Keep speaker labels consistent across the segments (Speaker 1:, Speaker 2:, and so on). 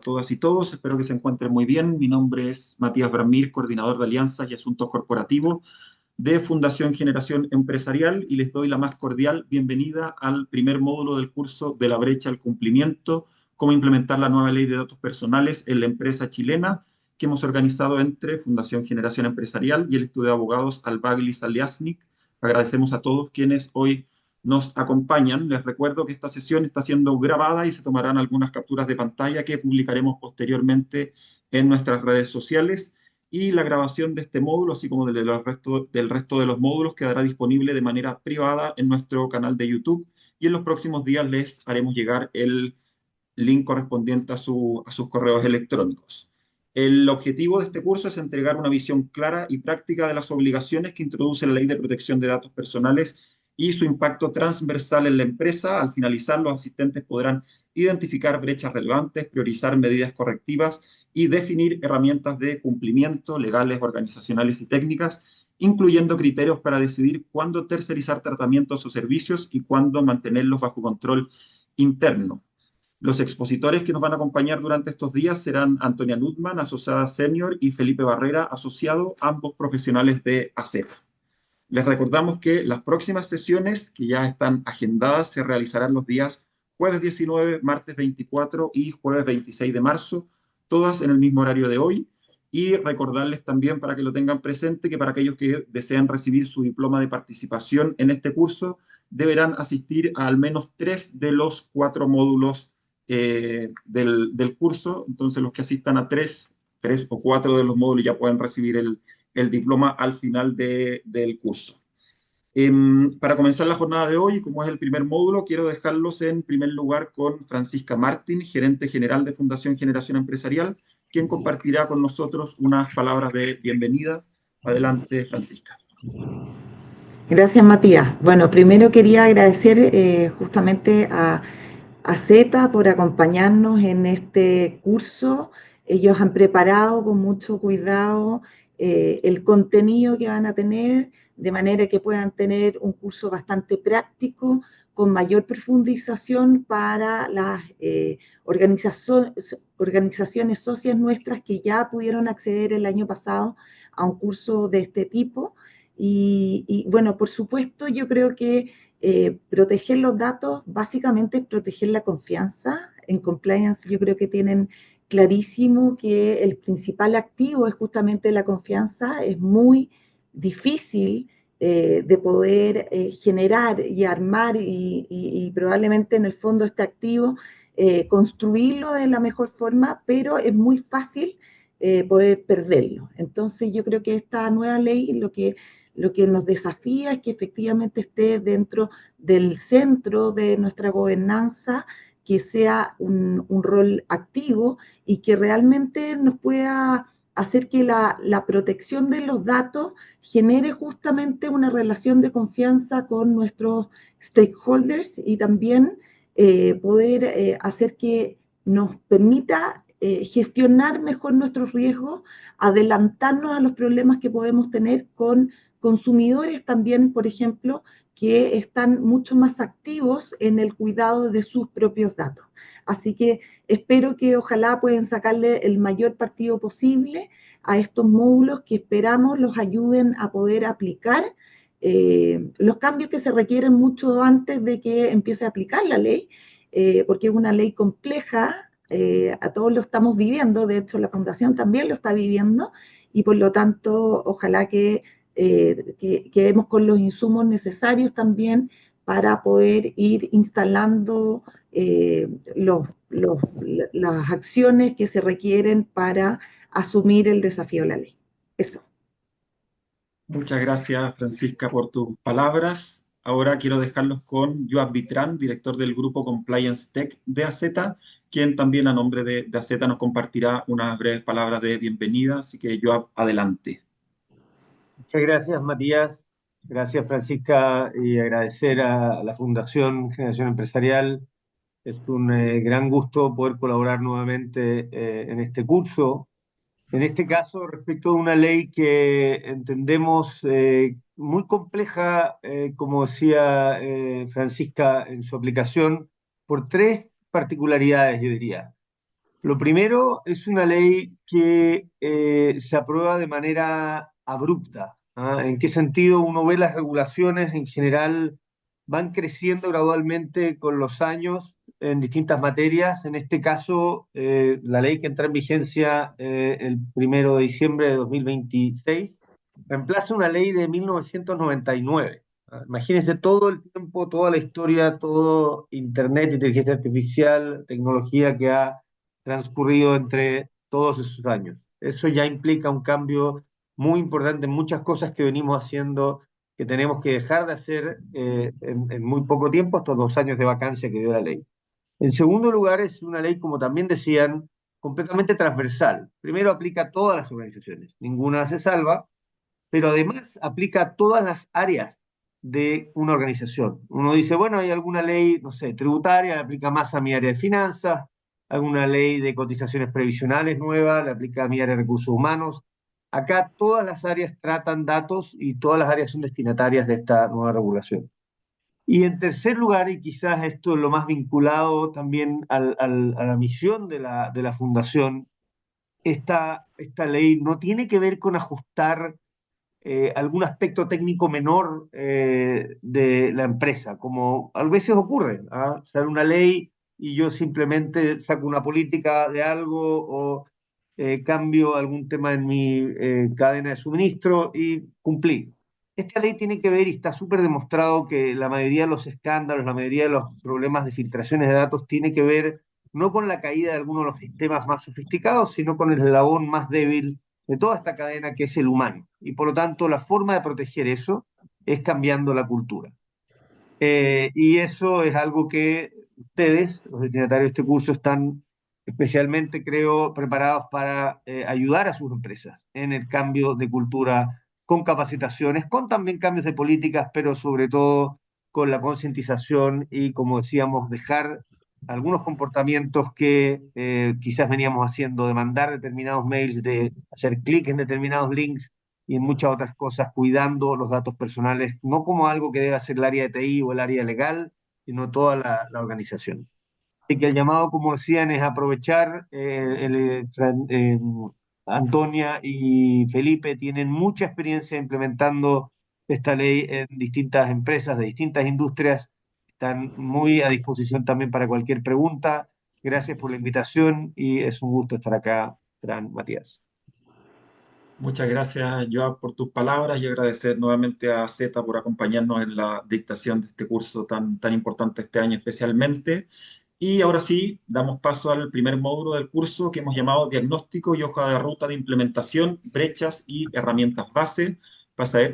Speaker 1: todas y todos. Espero que se encuentren muy bien. Mi nombre es Matías Bramil, coordinador de Alianzas y Asuntos Corporativos de Fundación Generación Empresarial, y les doy la más cordial bienvenida al primer módulo del curso de la brecha al cumplimiento, cómo implementar la nueva ley de datos personales en la empresa chilena, que hemos organizado entre Fundación Generación Empresarial y el Estudio de Abogados Albaglis Aliasnik. Agradecemos a todos quienes hoy nos acompañan. Les recuerdo que esta sesión está siendo grabada y se tomarán algunas capturas de pantalla que publicaremos posteriormente en nuestras redes sociales, y la grabación de este módulo, así como del resto de los módulos, quedará disponible de manera privada en nuestro canal de YouTube, y en los próximos días les haremos llegar el link correspondiente a sus correos electrónicos. El objetivo de este curso es entregar una visión clara y práctica de las obligaciones que introduce la Ley de Protección de Datos Personales y su impacto transversal en la empresa. Al finalizar, los asistentes podrán identificar brechas relevantes, priorizar medidas correctivas y definir herramientas de cumplimiento legales, organizacionales y técnicas, incluyendo criterios para decidir cuándo tercerizar tratamientos o servicios y cuándo mantenerlos bajo control interno. Los expositores que nos van a acompañar durante estos días serán Antonia Nutman, asociada senior, y Felipe Barrera, asociado, ambos profesionales de ACETA. Les recordamos que las próximas sesiones que ya están agendadas se realizarán los días jueves 19, martes 24 y jueves 26 de marzo, todas en el mismo horario de hoy. Y recordarles también, para que lo tengan presente, que para aquellos que desean recibir su diploma de participación en este curso, deberán asistir a al menos 3 de los 4 módulos del curso. Entonces, los que asistan a 3 o 4 de los módulos ya pueden recibir el diploma al final del curso. Para comenzar la jornada de hoy, como es el primer módulo, quiero dejarlos en primer lugar con Francisca Martín, gerente general de Fundación Generación Empresarial, quien compartirá con nosotros unas palabras de bienvenida. Adelante, Francisca.
Speaker 2: Gracias, Matías. Bueno, primero quería agradecer justamente a Zeta por acompañarnos en este curso. Ellos han preparado con mucho cuidado el contenido que van a tener, de manera que puedan tener un curso bastante práctico, con mayor profundización para las organizaciones socias nuestras que ya pudieron acceder el año pasado a un curso de este tipo. Bueno, por supuesto, yo creo que proteger los datos básicamente es proteger la confianza. En compliance yo creo que tienen clarísimo que el principal activo es justamente la confianza. Es muy difícil de poder generar y armar y probablemente en el fondo este activo construirlo de la mejor forma, pero es muy fácil poder perderlo. Entonces yo creo que esta nueva ley lo que nos desafía es que efectivamente esté dentro del centro de nuestra gobernanza, que sea un rol activo y que realmente nos pueda hacer que la protección de los datos genere justamente una relación de confianza con nuestros stakeholders y también poder hacer que nos permita gestionar mejor nuestros riesgos, adelantarnos a los problemas que podemos tener con consumidores también, por ejemplo, que están mucho más activos en el cuidado de sus propios datos. Así que espero que ojalá puedan sacarle el mayor partido posible a estos módulos que esperamos los ayuden a poder aplicar los cambios que se requieren mucho antes de que empiece a aplicar la ley, porque es una ley compleja, a todos lo estamos viviendo, de hecho la Fundación también lo está viviendo, y por lo tanto ojalá que quedemos con los insumos necesarios también para poder ir instalando las acciones que se requieren para asumir el desafío de la ley. Eso.
Speaker 1: Muchas gracias, Francisca, por tus palabras. Ahora quiero dejarlos con Joab Vitran, director del grupo Compliance Tech de AZETA, quien también a nombre de AZETA nos compartirá unas breves palabras de bienvenida. Así que, Joab, adelante.
Speaker 3: Muchas gracias, Matías. Gracias, Francisca, y agradecer a la Fundación Generación Empresarial. Es un gran gusto poder colaborar nuevamente en este curso. En este caso, respecto de una ley que entendemos muy compleja, como decía Francisca en su aplicación, por tres particularidades, yo diría. Lo primero es una ley que se aprueba de manera abrupta. ¿Ah? ¿En qué sentido? Uno ve las regulaciones en general van creciendo gradualmente con los años en distintas materias. En este caso, la ley que entra en vigencia el 1 de diciembre de 2026 reemplaza una ley de 1999. ¿Ah? Imagínense todo el tiempo, toda la historia, todo Internet, inteligencia artificial, tecnología que ha transcurrido entre todos esos años. Eso ya implica un cambio muy importante en muchas cosas que venimos haciendo, que tenemos que dejar de hacer en muy poco tiempo, estos 2 años de vacancia que dio la ley. En segundo lugar, es una ley, como también decían, completamente transversal. Primero, aplica a todas las organizaciones, ninguna se salva, pero además aplica a todas las áreas de una organización. Uno dice, bueno, hay alguna ley, no sé, tributaria, le aplica más a mi área de finanzas, alguna ley de cotizaciones previsionales nueva, le aplica a mi área de recursos humanos. Acá todas las áreas tratan datos y todas las áreas son destinatarias de esta nueva regulación. Y en tercer lugar, y quizás esto es lo más vinculado también a la misión de la fundación, esta ley no tiene que ver con ajustar algún aspecto técnico menor de la empresa, como a veces ocurre. ¿Ah? Sale una ley y yo simplemente saco una política de algo o cambio algún tema en mi cadena de suministro y cumplí. Esta ley tiene que ver, y está súper demostrado, que la mayoría de los escándalos, la mayoría de los problemas de filtraciones de datos tiene que ver no con la caída de algunos de los sistemas más sofisticados, sino con el eslabón más débil de toda esta cadena que es el humano. Y por lo tanto, la forma de proteger eso es cambiando la cultura. Y eso es algo que ustedes, los destinatarios de este curso, están especialmente, creo, preparados para ayudar a sus empresas en el cambio de cultura, con capacitaciones, con también cambios de políticas, pero sobre todo con la concientización y, como decíamos, dejar algunos comportamientos que quizás veníamos haciendo, de mandar determinados mails, de hacer clic en determinados links y en muchas otras cosas, cuidando los datos personales, no como algo que debe hacer el área de TI o el área legal, sino toda la organización. Así que el llamado, como decían, es aprovechar, Antonia y Felipe tienen mucha experiencia implementando esta ley en distintas empresas de distintas industrias, están muy a disposición también para cualquier pregunta. Gracias por la invitación y es un gusto estar acá, Fran, Matías.
Speaker 1: Muchas gracias, Joab, por tus palabras y agradecer nuevamente a Z por acompañarnos en la dictación de este curso tan importante este año especialmente. Y ahora sí, damos paso al primer módulo del curso que hemos llamado Diagnóstico y hoja de ruta de implementación, brechas y herramientas base.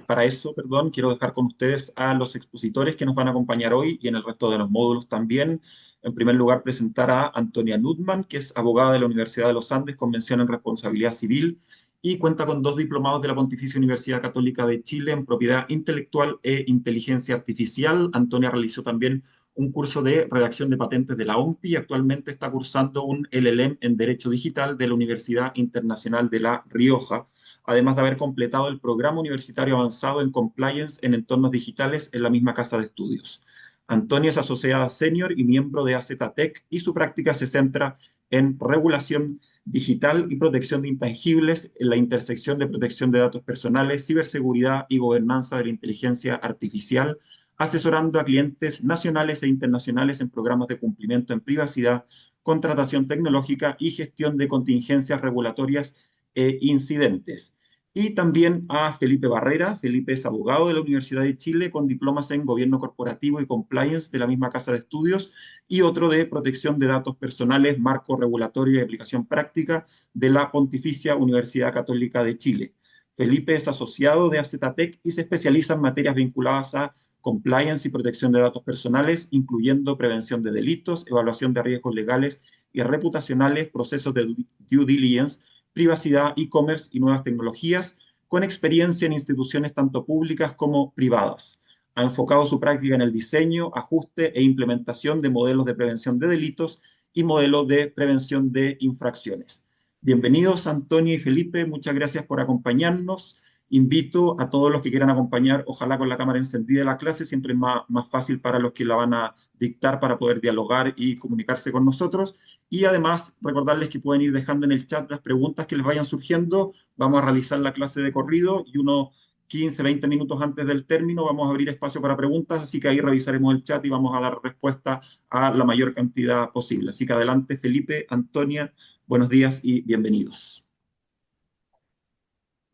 Speaker 1: Para eso, perdón, quiero dejar con ustedes a los expositores que nos van a acompañar hoy y en el resto de los módulos también. En primer lugar, presentar a Antonia Nutman, que es abogada de la Universidad de los Andes con mención en responsabilidad civil y cuenta con 2 diplomados de la Pontificia Universidad Católica de Chile en propiedad intelectual e inteligencia artificial. Antonia realizó también un curso de redacción de patentes de la OMPI y actualmente está cursando un LLM en Derecho Digital de la Universidad Internacional de La Rioja, además de haber completado el programa universitario avanzado en Compliance en entornos digitales en la misma casa de estudios. Antonia es asociada senior y miembro de AZ Tech y su práctica se centra en regulación digital y protección de intangibles en la intersección de protección de datos personales, ciberseguridad y gobernanza de la inteligencia artificial, asesorando a clientes nacionales e internacionales en programas de cumplimiento en privacidad, contratación tecnológica y gestión de contingencias regulatorias e incidentes. Y también a Felipe Barrera. Felipe es abogado de la Universidad de Chile con diplomas en Gobierno Corporativo y Compliance de la misma casa de estudios y otro de Protección de Datos Personales, Marco Regulatorio y Aplicación Práctica de la Pontificia Universidad Católica de Chile. Felipe es asociado de AZTEC y se especializa en materias vinculadas a compliance y protección de datos personales, incluyendo prevención de delitos, evaluación de riesgos legales y reputacionales, procesos de due diligence, privacidad, e-commerce y nuevas tecnologías, con experiencia en instituciones tanto públicas como privadas. Ha enfocado su práctica en el diseño, ajuste e implementación de modelos de prevención de delitos y modelos de prevención de infracciones. Bienvenidos, Antonio y Felipe, muchas gracias por acompañarnos Invito a todos los que quieran acompañar, ojalá con la cámara encendida, la clase, siempre es más fácil para los que la van a dictar para poder dialogar y comunicarse con nosotros. Y además, recordarles que pueden ir dejando en el chat las preguntas que les vayan surgiendo. Vamos a realizar la clase de corrido y unos 15, 20 minutos antes del término vamos a abrir espacio para preguntas, así que ahí revisaremos el chat y vamos a dar respuesta a la mayor cantidad posible. Así que adelante, Felipe, Antonia, buenos días y bienvenidos.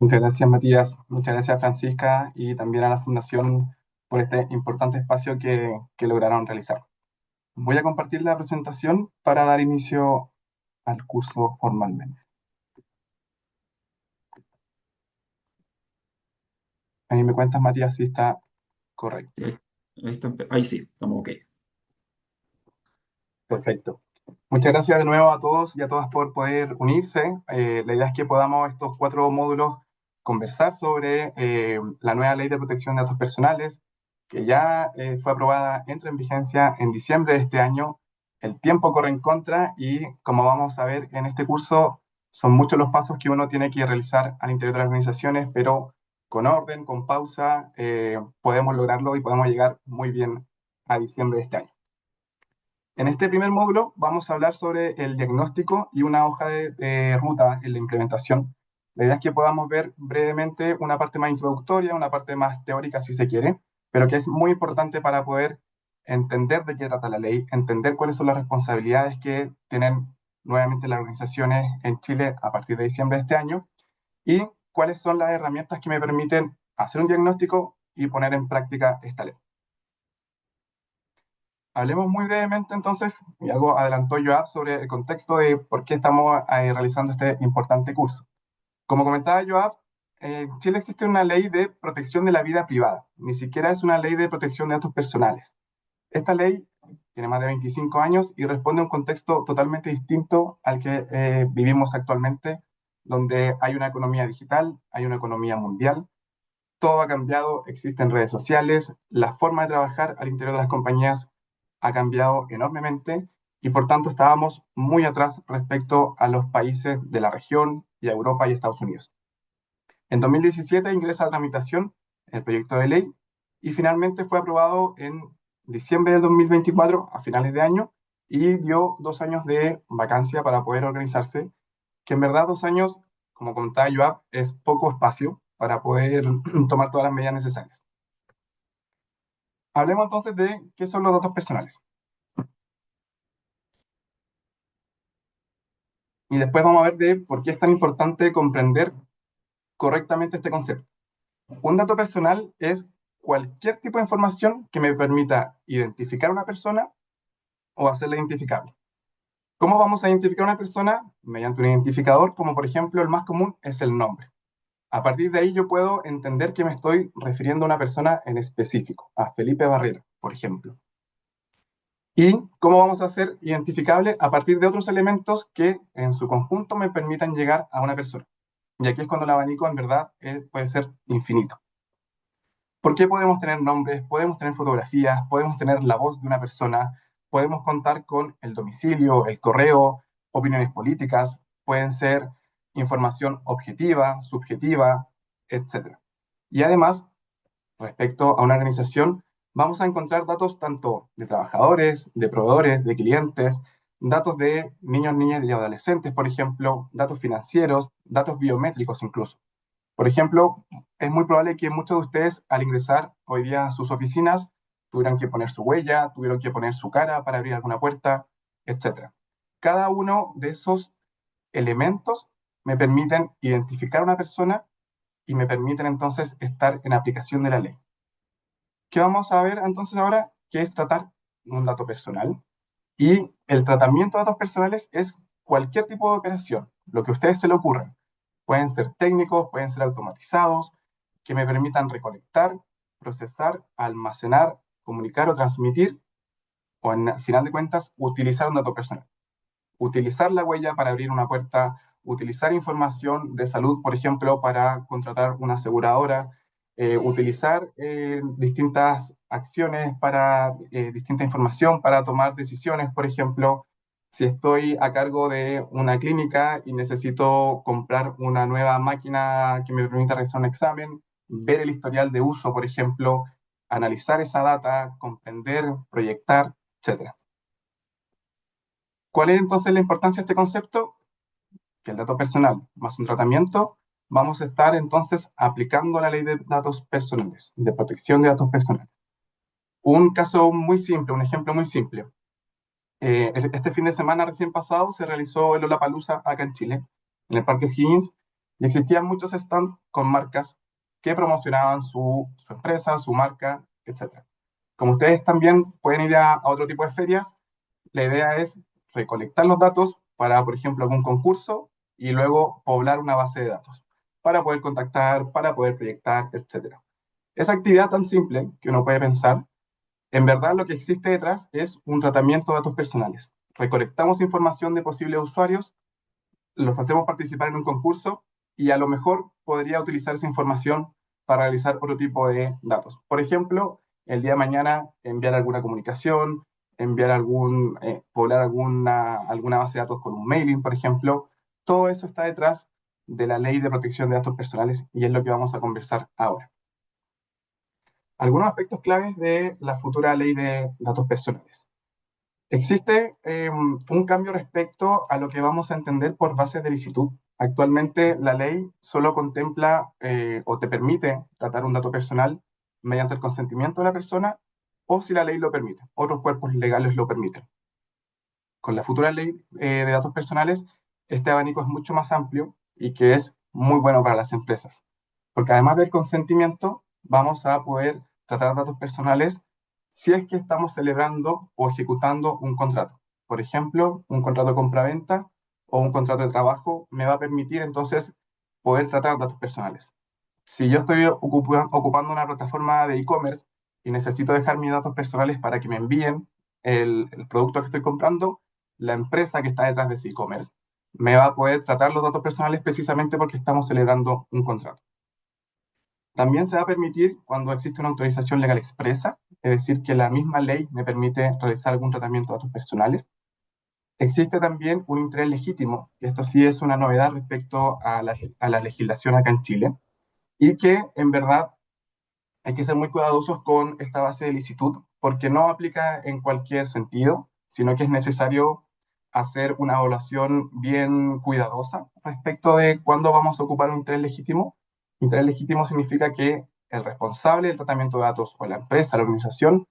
Speaker 4: Muchas gracias, Matías. Muchas gracias, Francisca, y también a la Fundación por este importante espacio que lograron realizar. Voy a compartir la presentación para dar inicio al curso formalmente. Ahí me cuentas, Matías, si está correcto.
Speaker 1: Ahí sí, estamos ok.
Speaker 4: Perfecto. Muchas gracias de nuevo a todos y a todas por poder unirse. La idea es que podamos estos 4 módulos conversar sobre la nueva Ley de Protección de Datos Personales, que ya fue aprobada, entra en vigencia en diciembre de este año. El tiempo corre en contra y, como vamos a ver en este curso, son muchos los pasos que uno tiene que realizar al interior de las organizaciones, pero con orden, con pausa, podemos lograrlo y podemos llegar muy bien a diciembre de este año. En este primer módulo vamos a hablar sobre el diagnóstico y una hoja de ruta en la implementación. La idea es que podamos ver brevemente una parte más introductoria, una parte más teórica si se quiere, pero que es muy importante para poder entender de qué trata la ley, entender cuáles son las responsabilidades que tienen nuevamente las organizaciones en Chile a partir de diciembre de este año y cuáles son las herramientas que me permiten hacer un diagnóstico y poner en práctica esta ley. Hablemos muy brevemente entonces, y algo adelantó Joab sobre el contexto de por qué estamos realizando este importante curso. Como comentaba Joab, en Chile existe una ley de protección de la vida privada, ni siquiera es una ley de protección de datos personales. Esta ley tiene más de 25 años y responde a un contexto totalmente distinto al que vivimos actualmente, donde hay una economía digital, hay una economía mundial, todo ha cambiado, existen redes sociales, la forma de trabajar al interior de las compañías ha cambiado enormemente y por tanto estábamos muy atrás respecto a los países de la región y a Europa y Estados Unidos. En 2017 ingresa a tramitación el proyecto de ley y finalmente fue aprobado en diciembre del 2024, a finales de año, y dio 2 años de vacancia para poder organizarse, que en verdad 2 años, como comentaba Joab, es poco espacio para poder tomar todas las medidas necesarias. Hablemos entonces de qué son los datos personales. Y después vamos a ver de por qué es tan importante comprender correctamente este concepto. Un dato personal es cualquier tipo de información que me permita identificar a una persona o hacerla identificable. ¿Cómo vamos a identificar a una persona? Mediante un identificador, como por ejemplo el más común es el nombre. A partir de ahí yo puedo entender que me estoy refiriendo a una persona en específico, a Felipe Barrera, por ejemplo. ¿Y cómo vamos a hacer identificable? A partir de otros elementos que en su conjunto me permitan llegar a una persona. Y aquí es cuando el abanico en verdad puede ser infinito. ¿Por qué podemos tener nombres? Podemos tener fotografías, podemos tener la voz de una persona, podemos contar con el domicilio, el correo, opiniones políticas, pueden ser información objetiva, subjetiva, etc. Y además, respecto a una organización, vamos a encontrar datos tanto de trabajadores, de proveedores, de clientes, datos de niños, niñas y adolescentes, por ejemplo, datos financieros, datos biométricos incluso. Por ejemplo, es muy probable que muchos de ustedes al ingresar hoy día a sus oficinas tuvieran que poner su huella, tuvieron que poner su cara para abrir alguna puerta, etc. Cada uno de esos elementos me permiten identificar a una persona y me permiten entonces estar en aplicación de la ley. ¿Qué vamos a ver entonces ahora? ¿Qué es tratar un dato personal? Y el tratamiento de datos personales es cualquier tipo de operación, lo que a ustedes se le ocurra. Pueden ser técnicos, pueden ser automatizados, que me permitan recolectar, procesar, almacenar, comunicar o transmitir, o al final de cuentas, utilizar un dato personal. Utilizar la huella para abrir una puerta, utilizar información de salud, por ejemplo, para contratar una aseguradora, utilizar distintas acciones para distinta información para tomar decisiones, por ejemplo, Si estoy a cargo de una clínica y necesito comprar una nueva máquina que me permita realizar un examen, ver el historial de uso, por ejemplo, analizar esa data, comprender, proyectar, etc. ¿Cuál es entonces la importancia de este concepto? Que el dato personal más un tratamiento, vamos a estar entonces aplicando la ley de datos personales, de protección de datos personales. Un caso muy simple, un ejemplo muy simple. Este fin de semana recién pasado se realizó el Lollapalooza acá en Chile, en el Parque O'Higgins, y existían muchos stands con marcas que promocionaban su empresa, su marca, etc. Como ustedes también pueden ir a otro tipo de ferias, la idea es recolectar los datos para, por ejemplo, algún concurso y luego poblar una base de datos para poder contactar, para poder proyectar, etc. Esa actividad tan simple que uno puede pensar, en verdad lo que existe detrás es un tratamiento de datos personales. Recolectamos información de posibles usuarios, los hacemos participar en un concurso y a lo mejor podría utilizar esa información para realizar otro tipo de datos. Por ejemplo, el día de mañana enviar alguna comunicación, enviar poblar alguna base de datos con un mailing, por ejemplo. Todo eso está detrás de la ley de protección de datos personales y es lo que vamos a conversar ahora. Algunos aspectos claves de la futura ley de datos personales. Existe un cambio respecto a lo que vamos a entender por bases de licitud. Actualmente la ley solo contempla o te permite tratar un dato personal mediante el consentimiento de la persona o si la ley lo permite. Otros cuerpos legales lo permiten. Con la futura ley de datos personales, este abanico es mucho más amplio y que es muy bueno para las empresas. Porque además del consentimiento, vamos a poder tratar datos personales si es que estamos celebrando o ejecutando un contrato. Por ejemplo, un contrato de compraventa o un contrato de trabajo me va a permitir entonces poder tratar datos personales. Si yo estoy ocupando una plataforma de e-commerce y necesito dejar mis datos personales para que me envíen el producto que estoy comprando, la empresa que está detrás de ese e-commerce me va a poder tratar los datos personales precisamente porque estamos celebrando un contrato. También se va a permitir cuando existe una autorización legal expresa, es decir, que la misma ley me permite realizar algún tratamiento de datos personales. Existe también un interés legítimo, que esto sí es una novedad respecto a la legislación acá en Chile, y que en verdad hay que ser muy cuidadosos con esta base de licitud, porque no aplica en cualquier sentido, sino que es necesario hacer una evaluación bien cuidadosa respecto de cuándo vamos a ocupar un interés legítimo. Interés legítimo significa que el responsable del tratamiento de datos o la empresa, la organización,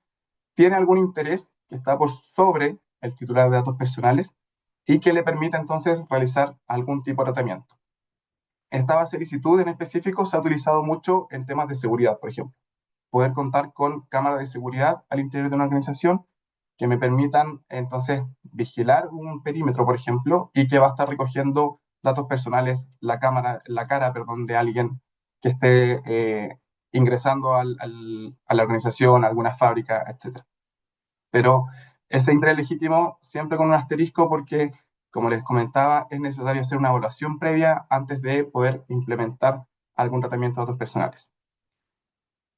Speaker 4: tiene algún interés que está por sobre el titular de datos personales y que le permite entonces realizar algún tipo de tratamiento. Esta base de licitud en específico se ha utilizado mucho en temas de seguridad, por ejemplo. Poder contar con cámaras de seguridad al interior de una organización que me permitan entonces vigilar un perímetro, por ejemplo, y que va a estar recogiendo datos personales, la cara, de alguien que esté ingresando a la organización, a alguna fábrica, etc. Pero ese interés legítimo siempre con un asterisco porque, como les comentaba, es necesario hacer una evaluación previa antes de poder implementar algún tratamiento de datos personales.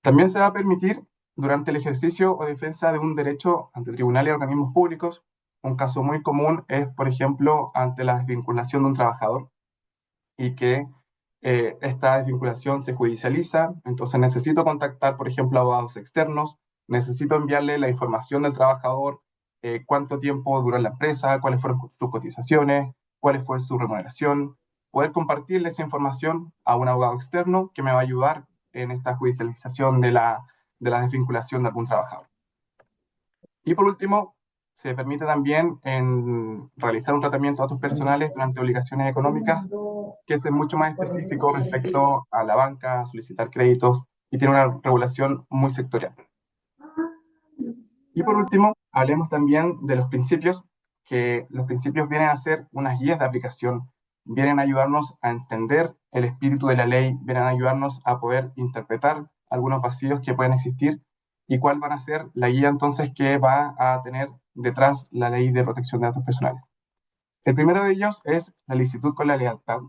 Speaker 4: También se va a permitir, durante el ejercicio o defensa de un derecho ante tribunales y organismos públicos, un caso muy común es, por ejemplo, ante la desvinculación de un trabajador y que esta desvinculación se judicializa, entonces necesito contactar, por ejemplo, a abogados externos, necesito enviarle la información del trabajador, cuánto tiempo duró en la empresa, cuáles fueron sus cotizaciones, cuál fue su remuneración, poder compartirle esa información a un abogado externo que me va a ayudar en esta judicialización de la desvinculación de algún trabajador. Y por último, se permite también realizar un tratamiento de datos personales durante obligaciones económicas, que es mucho más específico respecto a la banca, solicitar créditos, y tiene una regulación muy sectorial. Y por último, hablemos también de los principios, que los principios vienen a ser unas guías de aplicación, vienen a ayudarnos a entender el espíritu de la ley, vienen a ayudarnos a poder interpretar algunos vacíos que pueden existir y cuál van a ser la guía entonces que va a tener detrás la ley de protección de datos personales. El primero de ellos es la licitud con la lealtad,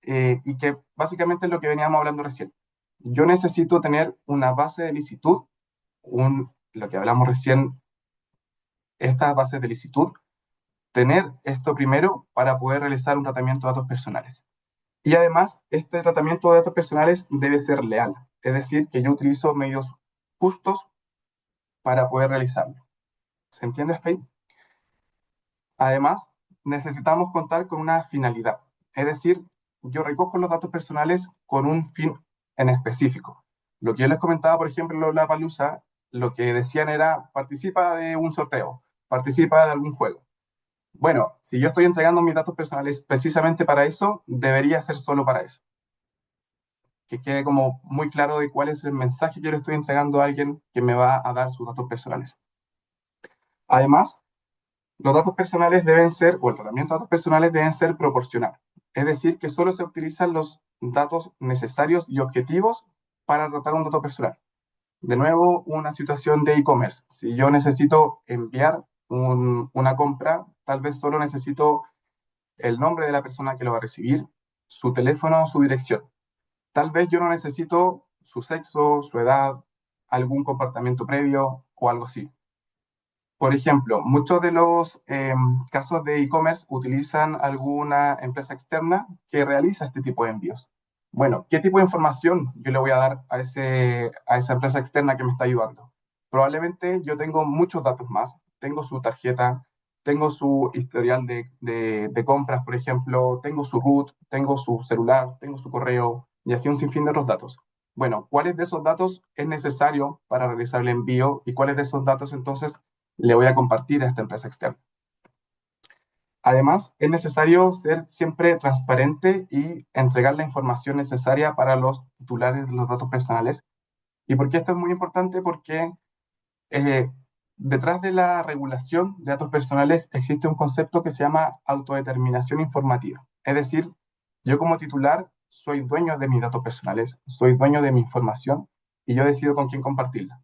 Speaker 4: y que básicamente es lo que veníamos hablando recién. Yo necesito tener una base de licitud, lo que hablamos recién, estas bases de licitud, tener esto primero para poder realizar un tratamiento de datos personales. Y además, este tratamiento de datos personales debe ser leal, es decir, que yo utilizo medios justos para poder realizarlo. ¿Se entiende hasta ahí? Además, necesitamos contar con una finalidad, es decir, yo recojo los datos personales con un fin en específico. Lo que yo les comentaba, por ejemplo, en Lollapalooza, lo que decían era, participa de un sorteo, participa de algún juego. Bueno, si yo estoy entregando mis datos personales precisamente para eso, debería ser solo para eso. Que quede como muy claro de cuál es el mensaje que yo le estoy entregando a alguien que me va a dar sus datos personales. Además, los datos personales deben ser, o el tratamiento de datos personales deben ser proporcional. Es decir, que solo se utilizan los datos necesarios y objetivos para tratar un dato personal. De nuevo, una situación de e-commerce. Si yo necesito enviar una compra, tal vez solo necesito el nombre de la persona que lo va a recibir, su teléfono, su dirección. Tal vez yo no necesito su sexo, su edad, algún comportamiento previo o algo así. Por ejemplo, muchos de los casos de e-commerce utilizan alguna empresa externa que realiza este tipo de envíos. Bueno, ¿qué tipo de información yo le voy a dar a esa empresa externa que me está ayudando? Probablemente yo tengo muchos datos más. Tengo su tarjeta, tengo su historial de compras, por ejemplo, tengo su root, tengo su celular, tengo su correo y así un sinfín de otros datos. Bueno, ¿cuáles de esos datos es necesario para realizar el envío y cuáles de esos datos entonces le voy a compartir a esta empresa externa? Además, es necesario ser siempre transparente y entregar la información necesaria para los titulares de los datos personales. ¿Y por qué esto es muy importante? Porque eh, detrás de la regulación de datos personales existe un concepto que se llama autodeterminación informativa. Es decir, yo como titular soy dueño de mis datos personales, soy dueño de mi información y yo decido con quién compartirla.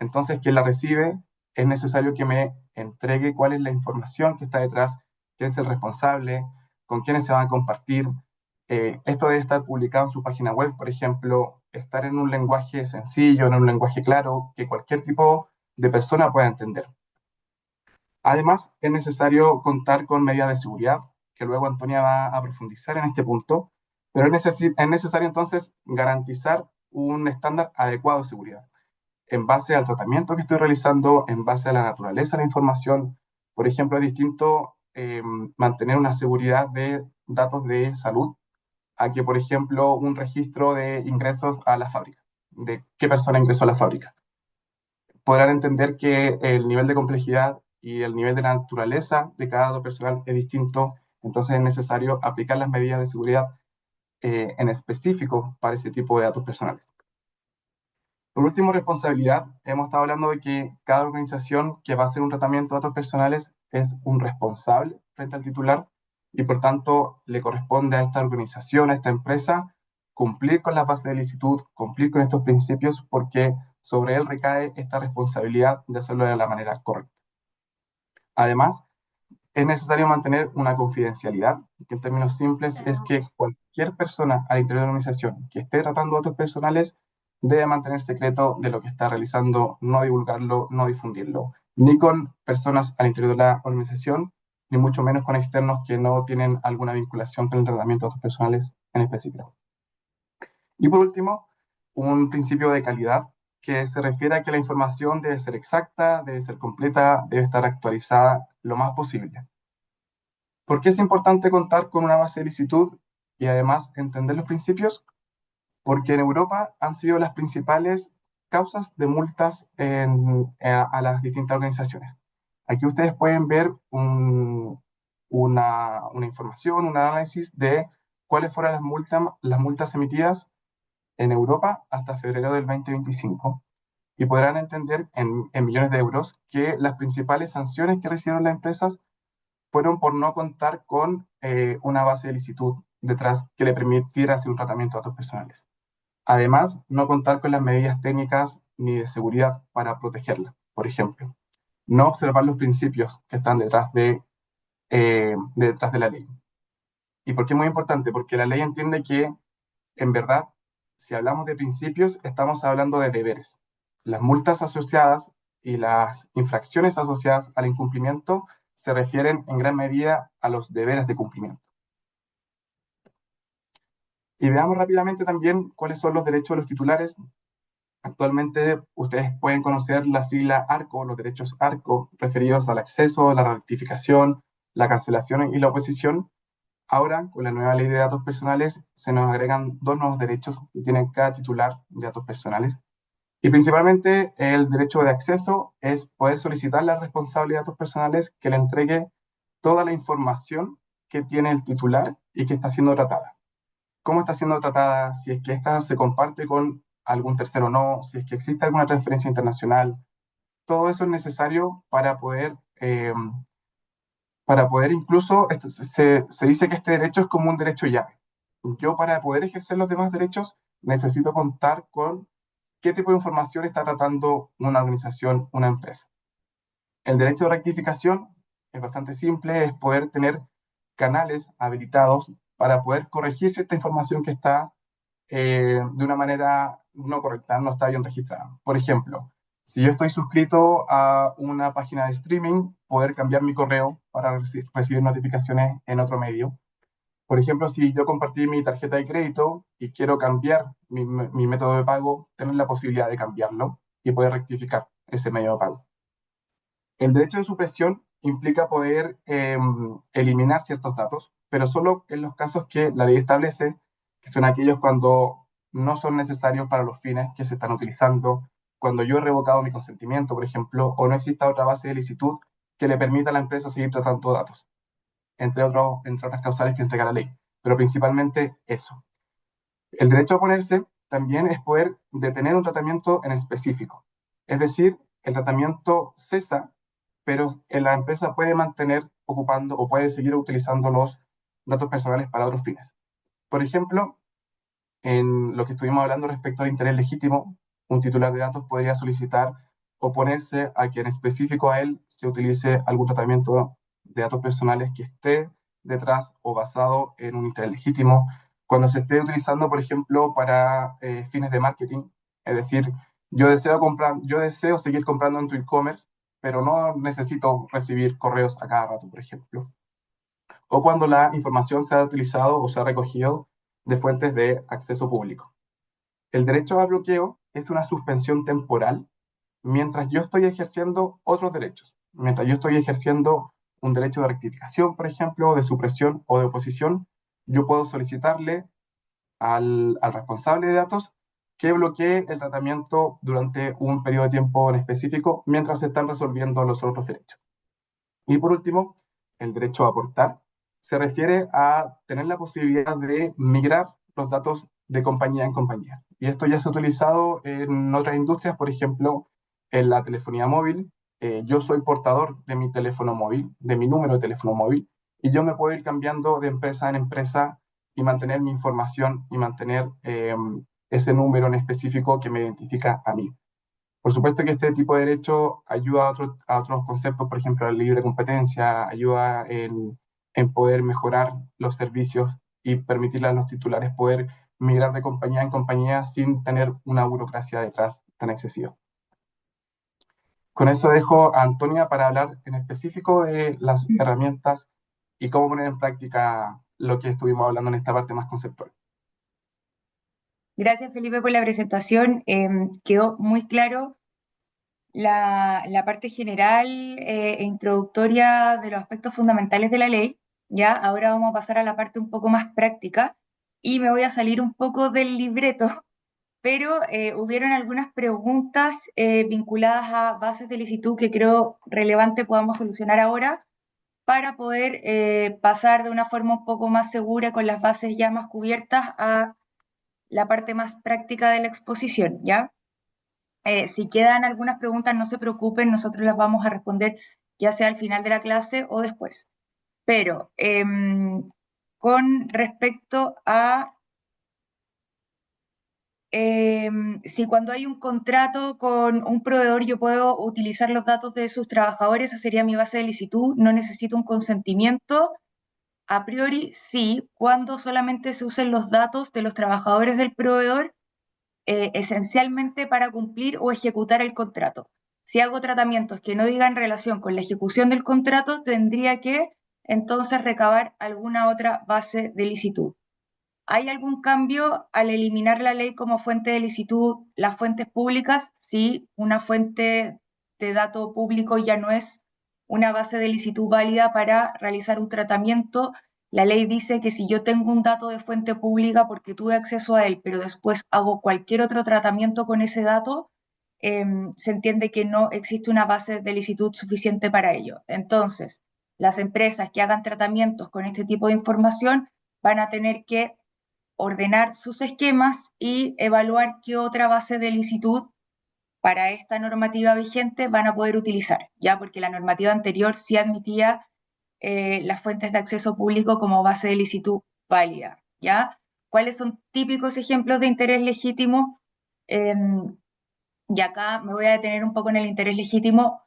Speaker 4: Entonces, quien la recibe es necesario que me entregue cuál es la información que está detrás, quién es el responsable, con quiénes se van a compartir. Esto debe estar publicado en su página web, por ejemplo, estar en un lenguaje sencillo, en un lenguaje claro, que cualquier tipo de persona pueda entender. Además, es necesario contar con medidas de seguridad, que luego Antonia va a profundizar en este punto, pero es necesario entonces garantizar un estándar adecuado de seguridad en base al tratamiento que estoy realizando, en base a la naturaleza de la información. Por ejemplo, es distinto mantener una seguridad de datos de salud a que, por ejemplo, un registro de ingresos a la fábrica, de qué persona ingresó a la fábrica. Podrán entender que el nivel de complejidad y el nivel de la naturaleza de cada dato personal es distinto, entonces es necesario aplicar las medidas de seguridad en específico para ese tipo de datos personales. Por último, responsabilidad. Hemos estado hablando de que cada organización que va a hacer un tratamiento de datos personales es un responsable frente al titular y por tanto le corresponde a esta organización, a esta empresa, cumplir con las bases de licitud, cumplir con estos principios porque sobre él recae esta responsabilidad de hacerlo de la manera correcta. Además, es necesario mantener una confidencialidad, que en términos simples es que cualquier persona al interior de la organización que esté tratando datos personales debe mantener secreto de lo que está realizando, no divulgarlo, no difundirlo, ni con personas al interior de la organización, ni mucho menos con externos que no tienen alguna vinculación con el tratamiento de datos personales en específico. Y por último, un principio de calidad que se refiere a que la información debe ser exacta, debe ser completa, debe estar actualizada lo más posible. ¿Por qué es importante contar con una base de licitud y además entender los principios? Porque en Europa han sido las principales causas de multas a las distintas organizaciones. Aquí ustedes pueden ver una información, un análisis de cuáles fueron las multas emitidas en Europa hasta febrero del 2025 y podrán entender en millones de euros que las principales sanciones que recibieron las empresas fueron por no contar con una base de licitud detrás que le permitiera hacer un tratamiento de datos personales. Además, no contar con las medidas técnicas ni de seguridad para protegerla. Por ejemplo, no observar los principios que están detrás de la ley. ¿Y por qué es muy importante? Porque la ley entiende que, en verdad, si hablamos de principios, estamos hablando de deberes. Las multas asociadas y las infracciones asociadas al incumplimiento se refieren en gran medida a los deberes de cumplimiento. Y veamos rápidamente también cuáles son los derechos de los titulares. Actualmente ustedes pueden conocer la sigla ARCO, los derechos ARCO, referidos al acceso, la rectificación, la cancelación y la oposición. Ahora, con la nueva ley de datos personales, se nos agregan dos nuevos derechos que tiene cada titular de datos personales. Y principalmente el derecho de acceso es poder solicitarle al responsable de datos personales que le entregue toda la información que tiene el titular y que está siendo tratada. ¿Cómo está siendo tratada? Si es que esta se comparte con algún tercero o no, si es que existe alguna transferencia internacional. Todo eso es necesario para poder incluso, se dice que este derecho es como un derecho llave. Yo, para poder ejercer los demás derechos, necesito contar con qué tipo de información está tratando una organización, una empresa. El derecho de rectificación es bastante simple, es poder tener canales habilitados para poder corregir cierta información que está de una manera no correcta, no está bien registrada. Por ejemplo, si yo estoy suscrito a una página de streaming, poder cambiar mi correo para recibir notificaciones en otro medio. Por ejemplo, si yo compartí mi tarjeta de crédito y quiero cambiar mi método de pago, tener la posibilidad de cambiarlo y poder rectificar ese medio de pago. El derecho de supresión implica poder eliminar ciertos datos, pero solo en los casos que la ley establece, que son aquellos cuando no son necesarios para los fines que se están utilizando, cuando yo he revocado mi consentimiento, por ejemplo, o no exista otra base de licitud que le permita a la empresa seguir tratando datos, entre otras causales que entrega la ley, pero principalmente eso. El derecho a oponerse también es poder detener un tratamiento en específico, es decir, el tratamiento cesa, pero la empresa puede mantener ocupando o puede seguir utilizando los datos personales para otros fines. Por ejemplo, en lo que estuvimos hablando respecto al interés legítimo, un titular de datos podría solicitar oponerse a que en específico a él se utilice algún tratamiento de datos personales que esté detrás o basado en un interés legítimo, cuando se esté utilizando, por ejemplo, para fines de marketing. Es decir, yo deseo seguir comprando en tu e-commerce, pero no necesito recibir correos a cada rato, por ejemplo. O cuando la información se ha utilizado o se ha recogido de fuentes de acceso público. El derecho a bloqueo es una suspensión temporal mientras yo estoy ejerciendo otros derechos. Mientras yo estoy ejerciendo un derecho de rectificación, por ejemplo, de supresión o de oposición, yo puedo solicitarle al responsable de datos que bloquee el tratamiento durante un periodo de tiempo en específico mientras se están resolviendo los otros derechos. Y por último, el derecho a aportar se refiere a tener la posibilidad de migrar los datos de compañía en compañía. Y esto ya se ha utilizado en otras industrias, por ejemplo, en la telefonía móvil. Yo soy portador de mi teléfono móvil, de mi número de teléfono móvil, y yo me puedo ir cambiando de empresa en empresa y mantener mi información y mantener ese número en específico que me identifica a mí. Por supuesto que este tipo de derecho ayuda a otros conceptos, por ejemplo, la libre competencia, ayuda en poder mejorar los servicios y permitirle a los titulares poder migrar de compañía en compañía sin tener una burocracia detrás tan excesiva. Con eso dejo a Antonia para hablar en específico de las herramientas y cómo poner en práctica lo que estuvimos hablando en esta parte más conceptual.
Speaker 5: Gracias, Felipe, por la presentación. Quedó muy claro la parte general e introductoria de los aspectos fundamentales de la ley. Ya, ahora vamos a pasar a la parte un poco más práctica y me voy a salir un poco del libreto, pero hubieron algunas preguntas vinculadas a bases de licitud que creo relevante podamos solucionar ahora para poder pasar de una forma un poco más segura con las bases ya más cubiertas a la parte más práctica de la exposición, ¿ya? Si quedan algunas preguntas, no se preocupen, nosotros las vamos a responder ya sea al final de la clase o después. Pero con respecto a si cuando hay un contrato con un proveedor yo puedo utilizar los datos de sus trabajadores, esa sería mi base de licitud, no necesito un consentimiento. A priori, sí, cuando solamente se usen los datos de los trabajadores del proveedor, esencialmente para cumplir o ejecutar el contrato. Si hago tratamientos que no digan relación con la ejecución del contrato, tendría que entonces recabar alguna otra base de licitud. ¿Hay algún cambio al eliminar la ley como fuente de licitud las fuentes públicas? Sí, una fuente de dato público ya no es una base de licitud válida para realizar un tratamiento. La ley dice que si yo tengo un dato de fuente pública porque tuve acceso a él, pero después hago cualquier otro tratamiento con ese dato, se entiende que no existe una base de licitud suficiente para ello. Entonces, las empresas que hagan tratamientos con este tipo de información van a tener que ordenar sus esquemas y evaluar qué otra base de licitud para esta normativa vigente van a poder utilizar, ya porque la normativa anterior sí admitía las fuentes de acceso público como base de licitud válida, ¿ya? ¿Cuáles son típicos ejemplos de interés legítimo? Y acá me voy a detener un poco en el interés legítimo.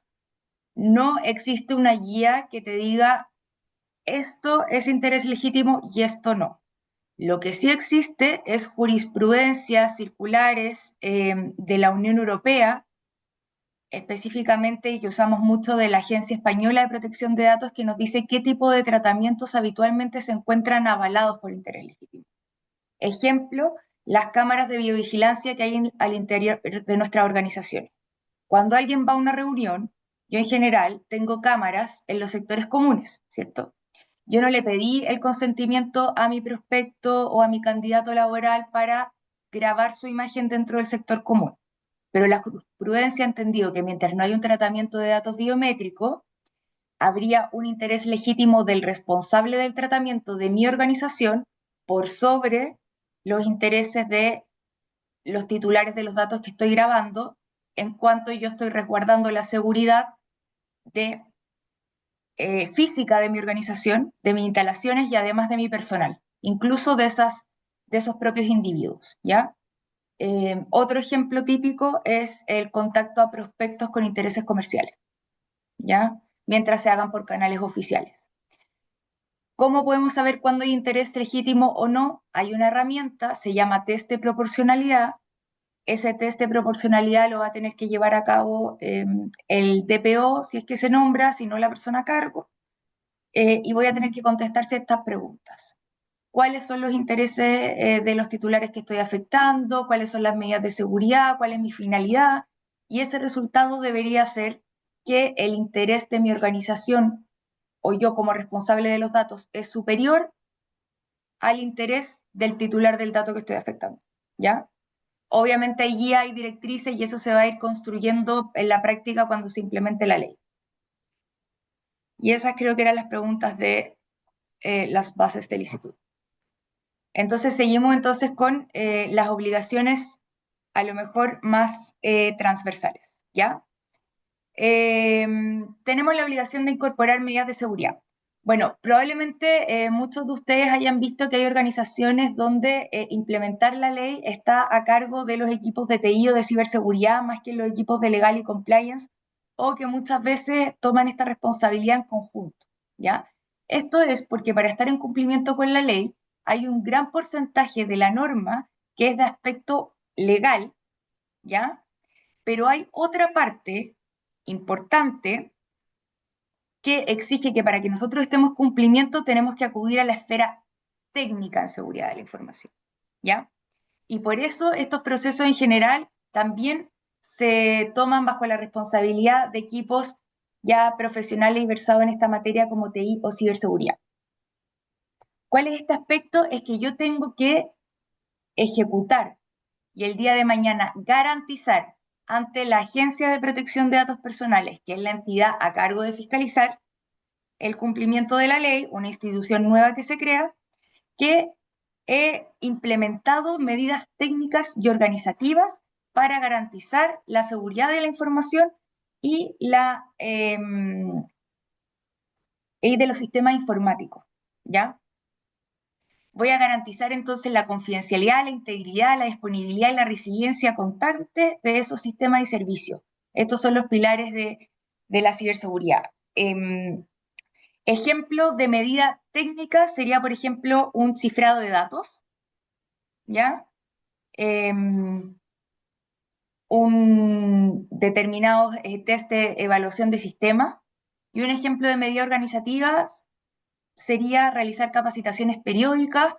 Speaker 5: No existe una guía que te diga esto es interés legítimo y esto no. Lo que sí existe es jurisprudencia circulares de la Unión Europea, específicamente y que usamos mucho de la Agencia Española de Protección de Datos, que nos dice qué tipo de tratamientos habitualmente se encuentran avalados por interés legítimo. Ejemplo, las cámaras de biovigilancia que hay al interior de nuestra organización. Cuando alguien va a una reunión, yo en general tengo cámaras en los sectores comunes, ¿cierto? Yo no le pedí el consentimiento a mi prospecto o a mi candidato laboral para grabar su imagen dentro del sector común. Pero la jurisprudencia ha entendido que mientras no hay un tratamiento de datos biométricos, habría un interés legítimo del responsable del tratamiento de mi organización por sobre los intereses de los titulares de los datos que estoy grabando, en cuanto yo estoy resguardando la seguridad de física de mi organización, de mis instalaciones y además de mi personal, incluso de esos propios individuos, ¿ya? Otro ejemplo típico es el contacto a prospectos con intereses comerciales, ¿ya? Mientras se hagan por canales oficiales. ¿Cómo podemos saber cuándo hay interés legítimo o no? Hay una herramienta, se llama test de proporcionalidad. Ese test de proporcionalidad lo va a tener que llevar a cabo el DPO, si es que se nombra, si no la persona a cargo. Y voy a tener que contestar ciertas preguntas. ¿Cuáles son los intereses de los titulares que estoy afectando? ¿Cuáles son las medidas de seguridad? ¿Cuál es mi finalidad? Y ese resultado debería ser que el interés de mi organización o yo como responsable de los datos es superior al interés del titular del dato que estoy afectando, ¿ya? Obviamente hay guía, hay directrices y eso se va a ir construyendo en la práctica cuando se implemente la ley. Y esas creo que eran las preguntas de las bases de licitud. Entonces seguimos entonces con las obligaciones a lo mejor más transversales, ¿ya? Tenemos la obligación de incorporar medidas de seguridad. Bueno, probablemente muchos de ustedes hayan visto que hay organizaciones donde implementar la ley está a cargo de los equipos de TI o de ciberseguridad más que los equipos de legal y compliance, o que muchas veces toman esta responsabilidad en conjunto, ¿ya? Esto es porque para estar en cumplimiento con la ley hay un gran porcentaje de la norma que es de aspecto legal, ¿ya? Pero hay otra parte importante que exige que para que nosotros estemos en cumplimiento tenemos que acudir a la esfera técnica en seguridad de la información, ¿ya? Y por eso estos procesos en general también se toman bajo la responsabilidad de equipos ya profesionales y versados en esta materia como TI o ciberseguridad. ¿Cuál es este aspecto? Es que yo tengo que ejecutar y el día de mañana garantizar ante la Agencia de Protección de Datos Personales, que es la entidad a cargo de fiscalizar el cumplimiento de la ley, una institución nueva que se crea, que he implementado medidas técnicas y organizativas para garantizar la seguridad de la información y de los sistemas informáticos, ¿ya? Voy a garantizar entonces la confidencialidad, la integridad, la disponibilidad y la resiliencia constante de esos sistemas y servicios. Estos son los pilares de la ciberseguridad. Ejemplo de medida técnica sería, por ejemplo, un cifrado de datos, ¿ya? un determinados test de evaluación de sistema. Y un ejemplo de medida organizativa sería realizar capacitaciones periódicas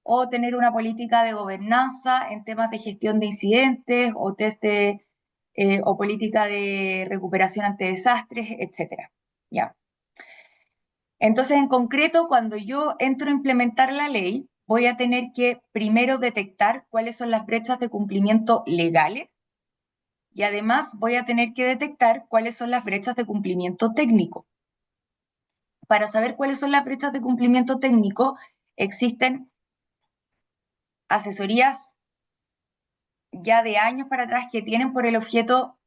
Speaker 5: o tener una política de gobernanza en temas de gestión de incidentes o o política de recuperación ante desastres, etc. ¿Ya? Entonces, en concreto, cuando yo entro a implementar la ley, voy a tener que primero detectar cuáles son las brechas de cumplimiento legales y además voy a tener que detectar cuáles son las brechas de cumplimiento técnico. Para saber cuáles son las brechas de cumplimiento técnico, existen asesorías ya de años para atrás que tienen por el objeto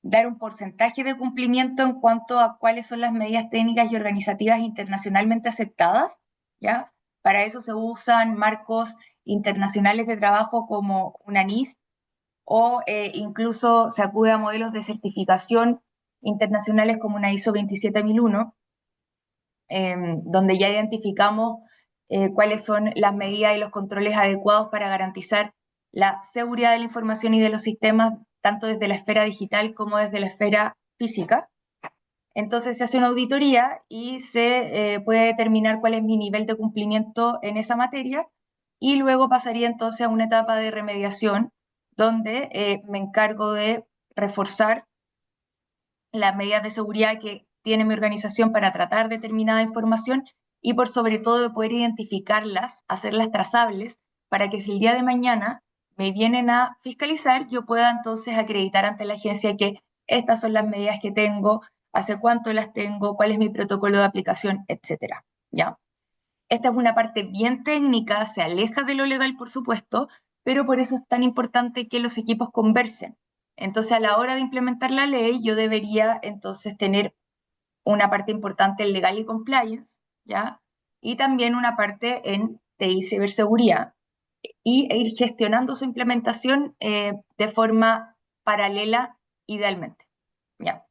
Speaker 5: dar un porcentaje de cumplimiento en cuanto a cuáles son las medidas técnicas y organizativas internacionalmente aceptadas, ¿ya? Para eso se usan marcos internacionales de trabajo como una NIST o incluso se acude a modelos de certificación internacionales como una ISO 27001, donde ya identificamos cuáles son las medidas y los controles adecuados para garantizar la seguridad de la información y de los sistemas, tanto desde la esfera digital como desde la esfera física. Entonces se hace una auditoría y se puede determinar cuál es mi nivel de cumplimiento en esa materia y luego pasaría entonces a una etapa de remediación donde me encargo de reforzar las medidas de seguridad que tiene mi organización para tratar determinada información y por sobre todo de poder identificarlas, hacerlas trazables, para que si el día de mañana me vienen a fiscalizar, yo pueda entonces acreditar ante la agencia que estas son las medidas que tengo, hace cuánto las tengo, cuál es mi protocolo de aplicación, etcétera. ¿Ya? Esta es una parte bien técnica, se aleja de lo legal, por supuesto, pero por eso es tan importante que los equipos conversen. Entonces, a la hora de implementar la ley, yo debería entonces tener una parte importante en legal y compliance, ¿ya? Y también una parte en TI ciberseguridad e ir gestionando su implementación de forma paralela, idealmente, ¿ya?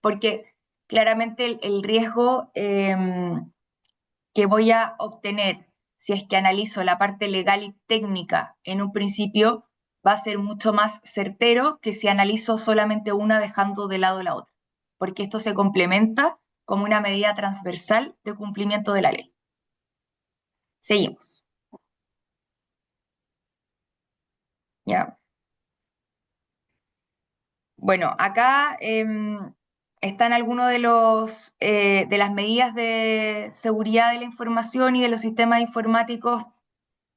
Speaker 5: Porque claramente el riesgo que voy a obtener si es que analizo la parte legal y técnica en un principio va a ser mucho más certero que si analizo solamente una dejando de lado la otra, porque esto se complementa como una medida transversal de cumplimiento de la ley. Seguimos. ¿Ya? Bueno, acá están algunos de las medidas de seguridad de la información y de los sistemas informáticos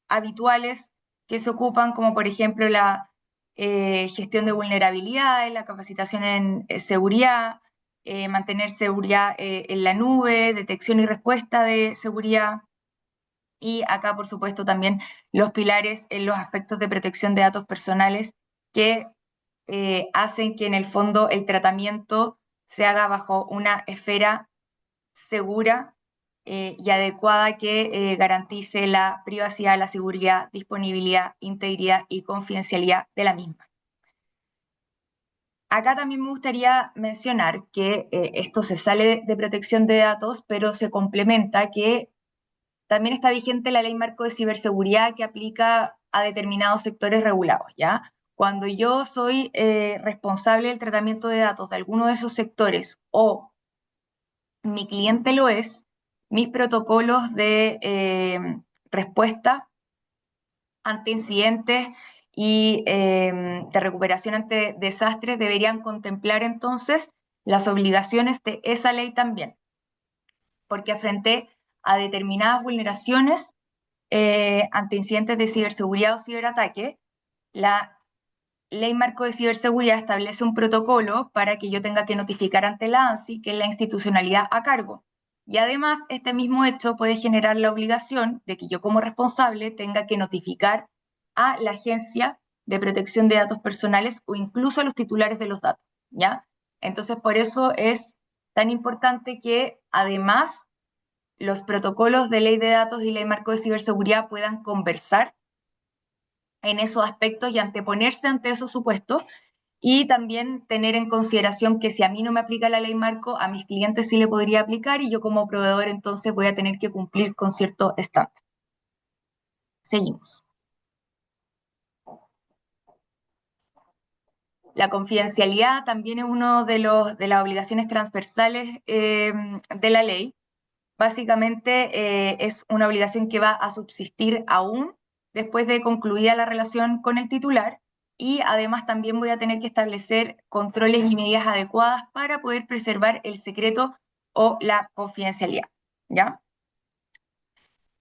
Speaker 5: habituales que se ocupan, como por ejemplo la gestión de vulnerabilidades, la capacitación en seguridad, mantener seguridad en la nube, detección y respuesta de seguridad. Y acá, por supuesto, también los pilares en los aspectos de protección de datos personales que hacen que en el fondo el tratamiento se haga bajo una esfera segura y adecuada que garantice la privacidad, la seguridad, disponibilidad, integridad y confidencialidad de la misma. Acá también me gustaría mencionar que esto se sale de protección de datos, pero se complementa que también está vigente la Ley Marco de Ciberseguridad que aplica a determinados sectores regulados, ¿ya? Cuando yo soy responsable del tratamiento de datos de alguno de esos sectores o mi cliente lo es, mis protocolos de respuesta ante incidentes y de recuperación ante desastres deberían contemplar entonces las obligaciones de esa ley también, porque frente a determinadas vulneraciones ante incidentes de ciberseguridad o ciberataque, la Ley Marco de Ciberseguridad establece un protocolo para que yo tenga que notificar ante la ANSI, que es la institucionalidad a cargo. Y además, este mismo hecho puede generar la obligación de que yo como responsable tenga que notificar a la Agencia de Protección de Datos Personales o incluso a los titulares de los datos, ¿ya? Entonces, por eso es tan importante que además los protocolos de ley de datos y ley marco de ciberseguridad puedan conversar en esos aspectos y anteponerse ante esos supuestos y también tener en consideración que si a mí no me aplica la ley marco, a mis clientes sí le podría aplicar y yo como proveedor entonces voy a tener que cumplir con cierto estándar. Seguimos. La confidencialidad también es uno de las obligaciones transversales de la ley. Básicamente es una obligación que va a subsistir aún después de concluida la relación con el titular, y además también voy a tener que establecer controles y medidas adecuadas para poder preservar el secreto o la confidencialidad, ¿ya?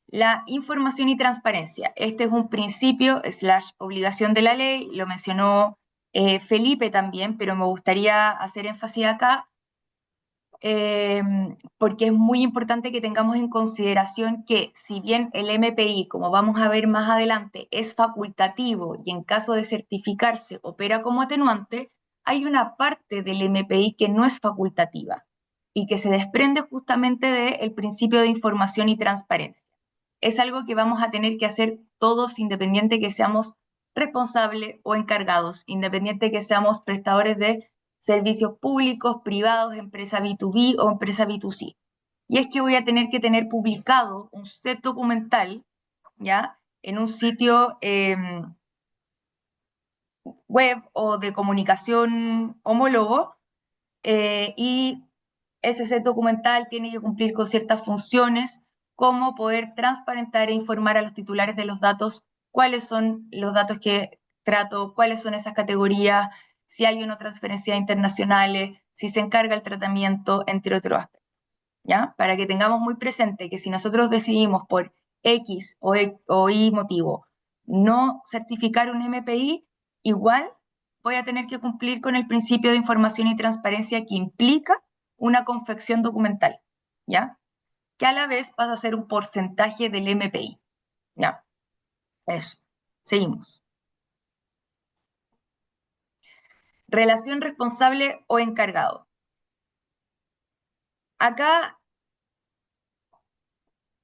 Speaker 5: La información y transparencia. Este es un principio / obligación de la ley, lo mencionó Felipe también, pero me gustaría hacer énfasis acá porque es muy importante que tengamos en consideración que si bien el MPI, como vamos a ver más adelante, es facultativo y en caso de certificarse opera como atenuante, hay una parte del MPI que no es facultativa y que se desprende justamente del principio de información y transparencia. Es algo que vamos a tener que hacer todos, independiente que seamos responsables o encargados, independiente que seamos prestadores de servicios públicos, privados, empresa B2B o empresa B2C. Y es que voy a tener que tener publicado un set documental, ¿ya? En un sitio web o de comunicación homólogo, y ese set documental tiene que cumplir con ciertas funciones, como poder transparentar e informar a los titulares de los datos cuáles son los datos que trato, cuáles son esas categorías, si hay o no transferencias internacionales, si se encarga el tratamiento, entre otros aspectos, ¿ya? Para que tengamos muy presente que si nosotros decidimos por X o Y motivo no certificar un MPI, igual voy a tener que cumplir con el principio de información y transparencia que implica una confección documental, ¿ya? Que a la vez pasa a ser un porcentaje del MPI, ¿ya? Eso. Seguimos. Relación responsable o encargado. Acá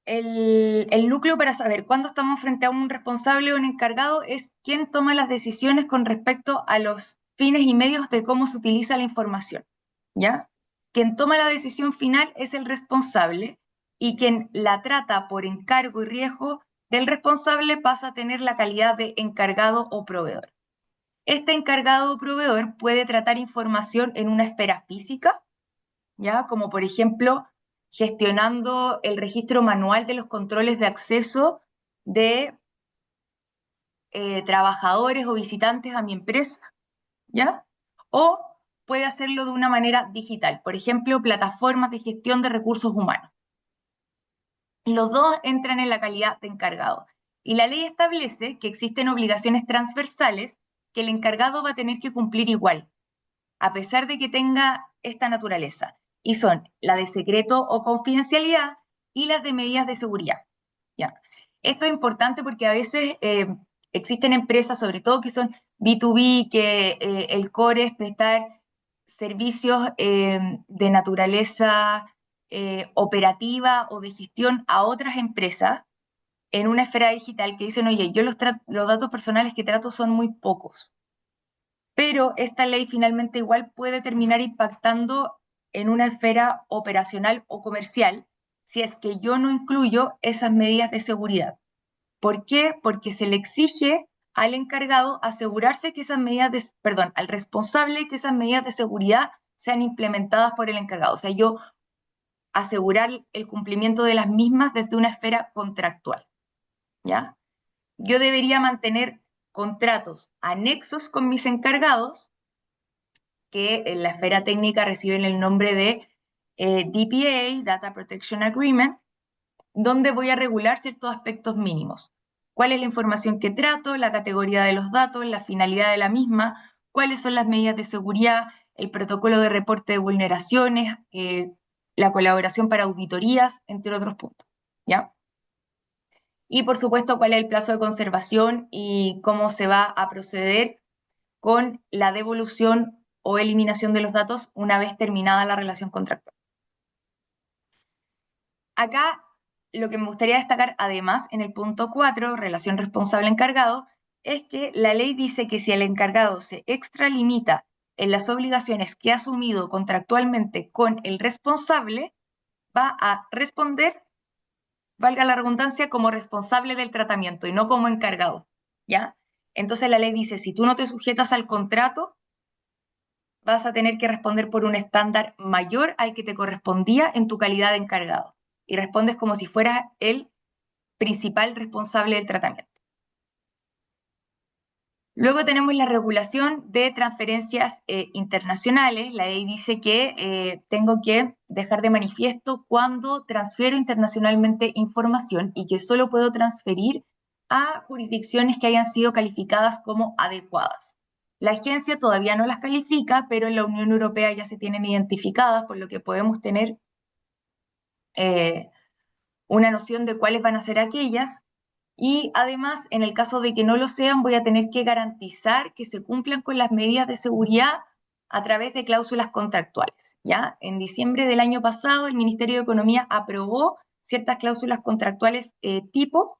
Speaker 5: el núcleo para saber cuándo estamos frente a un responsable o un encargado es quién toma las decisiones con respecto a los fines y medios de cómo se utiliza la información, ¿ya? Quien toma la decisión final es el responsable, y quien la trata por encargo y riesgo del responsable pasa a tener la calidad de encargado o proveedor. Este encargado o proveedor puede tratar información en una esfera física, ¿ya? Como por ejemplo, gestionando el registro manual de los controles de acceso de trabajadores o visitantes a mi empresa, ¿ya? O puede hacerlo de una manera digital, por ejemplo, plataformas de gestión de recursos humanos. Los dos entran en la calidad de encargado. Y la ley establece que existen obligaciones transversales que el encargado va a tener que cumplir igual, a pesar de que tenga esta naturaleza, y son la de secreto o confidencialidad y las de medidas de seguridad, ¿ya? Esto es importante porque a veces existen empresas, sobre todo que son B2B, que el core es prestar servicios de naturaleza operativa o de gestión a otras empresas en una esfera digital, que dicen, oye, yo los datos personales que trato son muy pocos, pero esta ley finalmente igual puede terminar impactando en una esfera operacional o comercial si es que yo no incluyo esas medidas de seguridad. ¿Por qué? Porque se le exige al encargado asegurarse que esas medidas de, perdón, al responsable que esas medidas de seguridad sean implementadas por el encargado. O sea, yo asegurar el cumplimiento de las mismas desde una esfera contractual, ¿ya? Yo debería mantener contratos anexos con mis encargados, que en la esfera técnica reciben el nombre de DPA, Data Protection Agreement, donde voy a regular ciertos aspectos mínimos. ¿Cuál es la información que trato, la categoría de los datos, la finalidad de la misma, cuáles son las medidas de seguridad, el protocolo de reporte de vulneraciones, la colaboración para auditorías, entre otros puntos, ¿ya? Y por supuesto, cuál es el plazo de conservación y cómo se va a proceder con la devolución o eliminación de los datos una vez terminada la relación contractual. Acá lo que me gustaría destacar, además, en el punto 4, relación responsable-encargado, es que la ley dice que si el encargado se extralimita en las obligaciones que ha asumido contractualmente con el responsable, va a responder, valga la redundancia, como responsable del tratamiento y no como encargado, ¿ya? Entonces la ley dice, si tú no te sujetas al contrato, vas a tener que responder por un estándar mayor al que te correspondía en tu calidad de encargado. Y respondes como si fueras el principal responsable del tratamiento. Luego tenemos la regulación de transferencias internacionales. La ley dice que tengo que dejar de manifiesto cuando transfiero internacionalmente información y que solo puedo transferir a jurisdicciones que hayan sido calificadas como adecuadas. La agencia todavía no las califica, pero en la Unión Europea ya se tienen identificadas, por lo que podemos tener una noción de cuáles van a ser aquellas. Y además, en el caso de que no lo sean, voy a tener que garantizar que se cumplan con las medidas de seguridad a través de cláusulas contractuales, ¿ya? En diciembre del año pasado, el Ministerio de Economía aprobó ciertas cláusulas contractuales tipo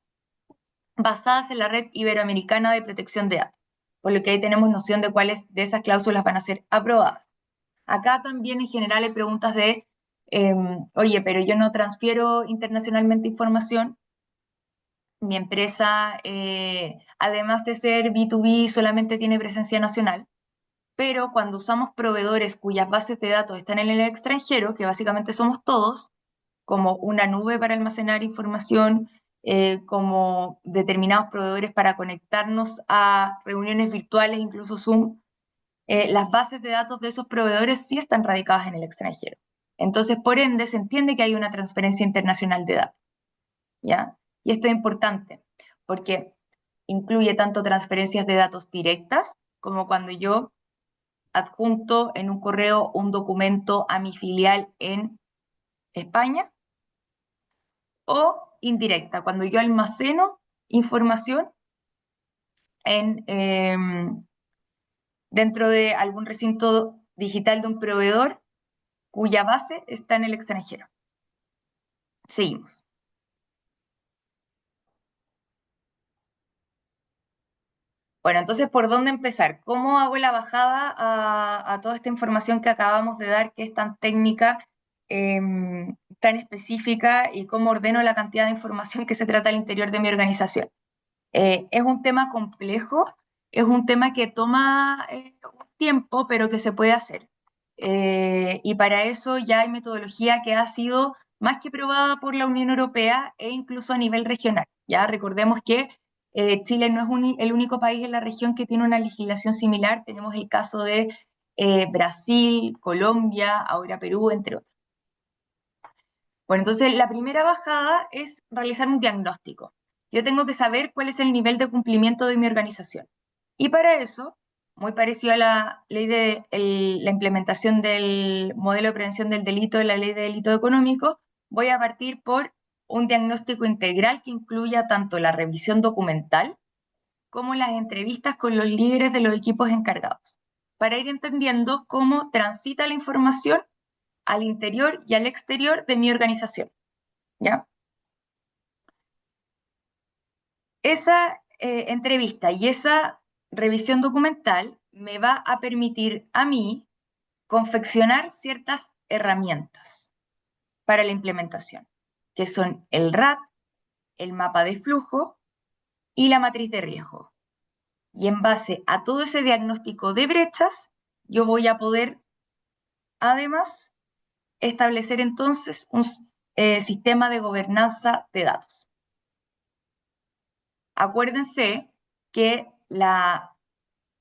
Speaker 5: basadas en la Red Iberoamericana de Protección de Datos, por lo que ahí tenemos noción de cuáles de esas cláusulas van a ser aprobadas. Acá también en general hay preguntas de, oye, pero yo no transfiero internacionalmente información. Mi empresa, además de ser B2B, solamente tiene presencia nacional, pero cuando usamos proveedores cuyas bases de datos están en el extranjero, que básicamente somos todos, como una nube para almacenar información, como determinados proveedores para conectarnos a reuniones virtuales, incluso Zoom, las bases de datos de esos proveedores sí están radicadas en el extranjero. Entonces, por ende, se entiende que hay una transferencia internacional de datos, ¿ya? Y esto es importante, porque incluye tanto transferencias de datos directas, como cuando yo adjunto en un correo un documento a mi filial en España, o indirecta, cuando yo almaceno información dentro de algún recinto digital de un proveedor cuya base está en el extranjero. Seguimos. Bueno, entonces, ¿por dónde empezar? ¿Cómo hago la bajada a toda esta información que acabamos de dar, que es tan técnica, tan específica, y cómo ordeno la cantidad de información que se trata al interior de mi organización? Es un tema complejo, es un tema que toma un tiempo, pero que se puede hacer. Y para eso ya hay metodología que ha sido más que probada por la Unión Europea e incluso a nivel regional. Ya recordemos que Chile no es el único país en la región que tiene una legislación similar. Tenemos el caso de Brasil, Colombia, ahora Perú, entre otros. Bueno, entonces la primera bajada es realizar un diagnóstico. Yo tengo que saber cuál es el nivel de cumplimiento de mi organización. Y para eso, muy parecido a la ley de la implementación del modelo de prevención del delito de la ley de delito económico, voy a partir por un diagnóstico integral que incluya tanto la revisión documental como las entrevistas con los líderes de los equipos encargados, para ir entendiendo cómo transita la información al interior y al exterior de mi organización, ¿ya? Esa entrevista y esa revisión documental me va a permitir a mí confeccionar ciertas herramientas para la implementación, que son el RAT, el mapa de flujo y la matriz de riesgo. Y en base a todo ese diagnóstico de brechas, yo voy a poder, además, establecer entonces un sistema de gobernanza de datos. Acuérdense que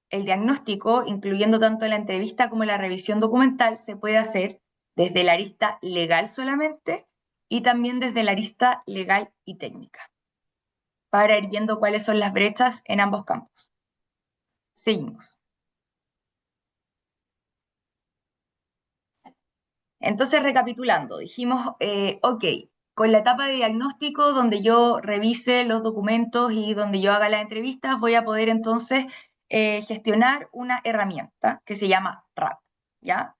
Speaker 5: el diagnóstico, incluyendo tanto la entrevista como la revisión documental, se puede hacer desde la arista legal solamente y también desde la arista legal y técnica, para ir viendo cuáles son las brechas en ambos campos. Seguimos. Entonces, recapitulando, dijimos, ok, con la etapa de diagnóstico, donde yo revise los documentos y donde yo haga las entrevistas, voy a poder entonces gestionar una herramienta que se llama RAT, ¿ya?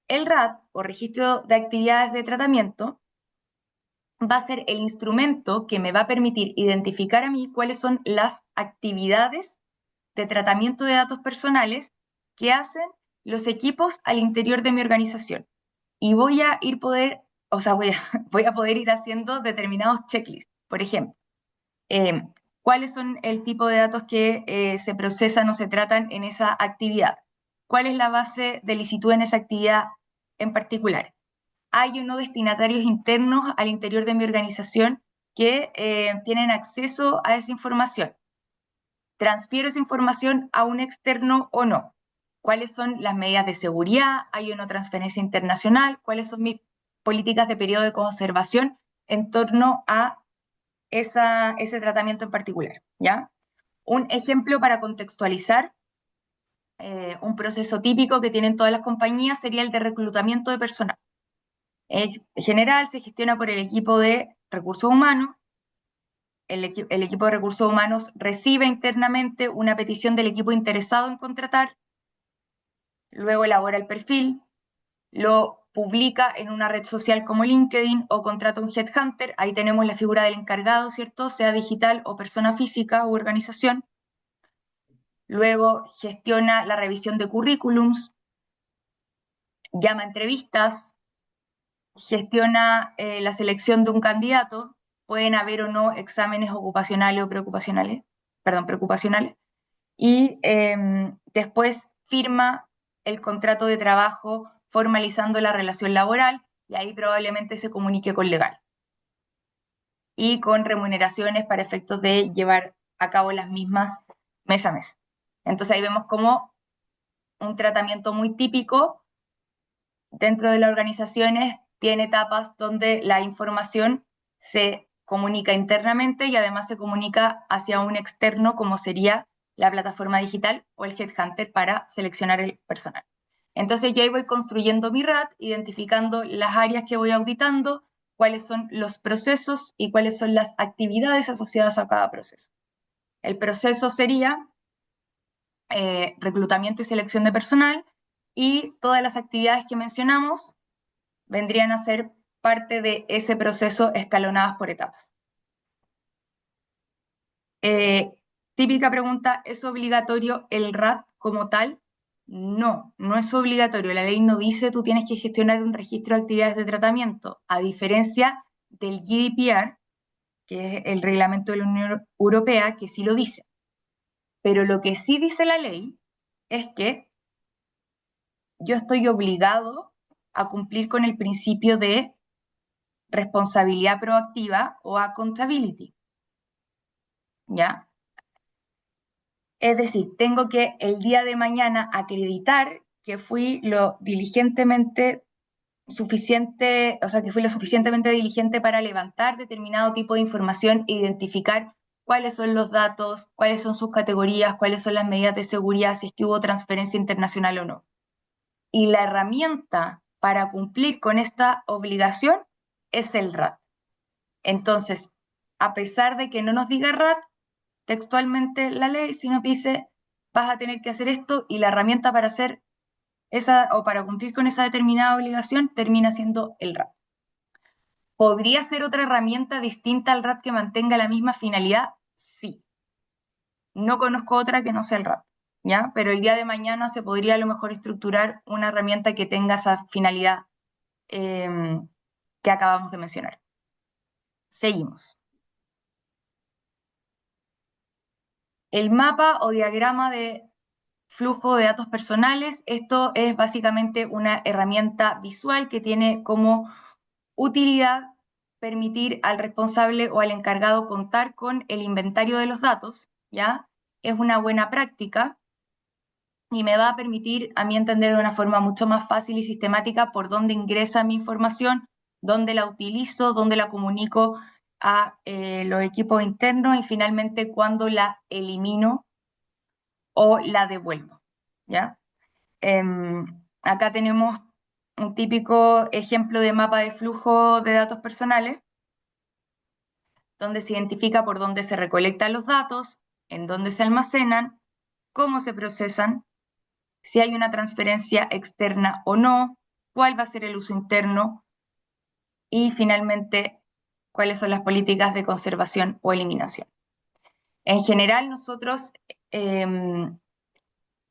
Speaker 5: El RAT, o Registro de Actividades de Tratamiento, va a ser el instrumento que me va a permitir identificar a mí cuáles son las actividades de tratamiento de datos personales que hacen los equipos al interior de mi organización. Y voy a poder ir haciendo determinados checklists. Por ejemplo, cuáles son el tipo de datos que se procesan o se tratan en esa actividad, ¿Cuál es la base de licitud en esa actividad en particular? ¿Hay o no destinatarios internos al interior de mi organización que tienen acceso a esa información? ¿Transfiero esa información a un externo o no? ¿Cuáles son las medidas de seguridad? ¿Hay o no transferencia internacional? ¿Cuáles son mis políticas de periodo de conservación en torno a ese tratamiento en particular? ¿Ya? Un ejemplo para contextualizar un proceso típico que tienen todas las compañías sería el de reclutamiento de personal. En general se gestiona por el equipo de recursos humanos. El equipo de recursos humanos recibe internamente una petición del equipo interesado en contratar, luego elabora el perfil, lo publica en una red social como LinkedIn o contrata un headhunter. Ahí tenemos la figura del encargado, ¿cierto? Sea digital o persona física u organización. Luego gestiona la revisión de currículums, llama a entrevistas, gestiona la selección de un candidato. Pueden haber o no exámenes ocupacionales o preocupacionales, y después firma el contrato de trabajo formalizando la relación laboral, y ahí probablemente se comunique con legal y con remuneraciones para efectos de llevar a cabo las mismas mes a mes. Entonces ahí vemos como un tratamiento muy típico dentro de las organizaciones tiene etapas donde la información se comunica internamente y además se comunica hacia un externo, como sería la plataforma digital o el headhunter para seleccionar el personal. Entonces yo ahí voy construyendo mi RAT, identificando las áreas que voy auditando, cuáles son los procesos y cuáles son las actividades asociadas a cada proceso. El proceso sería reclutamiento y selección de personal, y todas las actividades que mencionamos vendrían a ser parte de ese proceso escalonadas por etapas. Típica pregunta, ¿es obligatorio el RAT como tal? No, no es obligatorio. La ley no dice tú tienes que gestionar un registro de actividades de tratamiento, a diferencia del GDPR, que es el reglamento de la Unión Europea, que sí lo dice. Pero lo que sí dice la ley es que yo estoy obligado a cumplir con el principio de responsabilidad proactiva o accountability, ¿ya? Es decir, tengo que el día de mañana acreditar que fui lo diligentemente suficiente, o sea, que fui lo suficientemente diligente para levantar determinado tipo de información e identificar cuáles son los datos, cuáles son sus categorías, cuáles son las medidas de seguridad, si es que hubo transferencia internacional o no. Y la herramienta para cumplir con esta obligación es el RAT. Entonces, a pesar de que no nos diga RAT textualmente la ley, sino que dice vas a tener que hacer esto, y la herramienta para hacer esa o para cumplir con esa determinada obligación termina siendo el RAT. ¿Podría ser otra herramienta distinta al RAT que mantenga la misma finalidad? Sí. No conozco otra que no sea el RAT, ¿ya? Pero el día de mañana se podría a lo mejor estructurar una herramienta que tenga esa finalidad que acabamos de mencionar. Seguimos. El mapa o diagrama de flujo de datos personales, esto es básicamente una herramienta visual que tiene como utilidad permitir al responsable o al encargado contar con el inventario de los datos, ¿ya? Es una buena práctica y me va a permitir a mí entender de una forma mucho más fácil y sistemática por dónde ingresa mi información, dónde la utilizo, dónde la comunico a los equipos internos y finalmente cuándo la elimino o la devuelvo, ¿ya? Acá tenemos un típico ejemplo de mapa de flujo de datos personales, donde se identifica por dónde se recolectan los datos, en dónde se almacenan, cómo se procesan, si hay una transferencia externa o no, cuál va a ser el uso interno y finalmente cuáles son las políticas de conservación o eliminación. En general, nosotros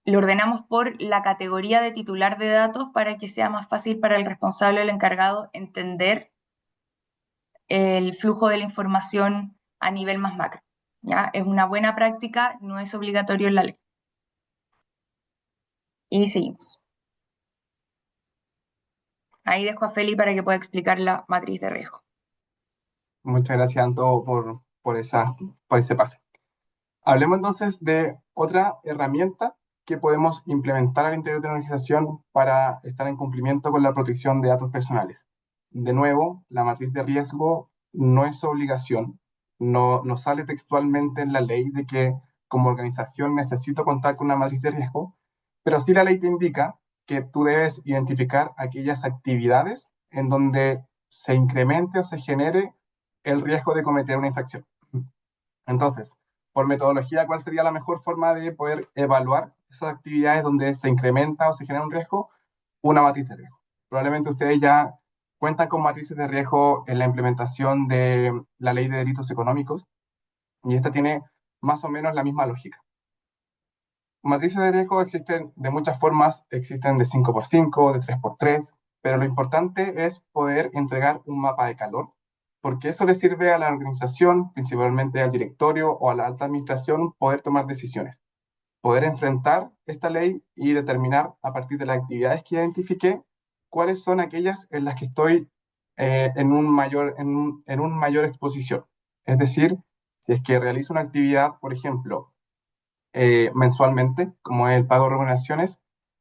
Speaker 5: lo ordenamos por la categoría de titular de datos para que sea más fácil para el responsable o el encargado entender el flujo de la información a nivel más macro, ¿ya? Es una buena práctica, no es obligatorio en la ley. Y seguimos. Ahí dejo a Feli para que pueda explicar la matriz de riesgo.
Speaker 4: Muchas gracias, Anto, por ese pase. Hablemos entonces de otra herramienta que podemos implementar al interior de la organización para estar en cumplimiento con la protección de datos personales. De nuevo, la matriz de riesgo no es obligación, no sale textualmente en la ley de que como organización necesito contar con una matriz de riesgo, pero sí la ley te indica que tú debes identificar aquellas actividades en donde se incremente o se genere el riesgo de cometer una infracción. Entonces, por metodología, ¿cuál sería la mejor forma de poder evaluar esas actividades donde se incrementa o se genera un riesgo? Una matriz de riesgo. Probablemente ustedes ya cuentan con matrices de riesgo en la implementación de la ley de delitos económicos y esta tiene más o menos la misma lógica. Matrices de riesgo existen de muchas formas, existen de 5x5, de 3x3, pero lo importante es poder entregar un mapa de calor, porque eso le sirve a la organización, principalmente al directorio o a la alta administración, poder tomar decisiones, poder enfrentar esta ley y determinar a partir de las actividades que identifiqué cuáles son aquellas en las que estoy en un mayor exposición. Es decir, si es que realizo una actividad, por ejemplo, mensualmente, como es el pago de remuneraciones,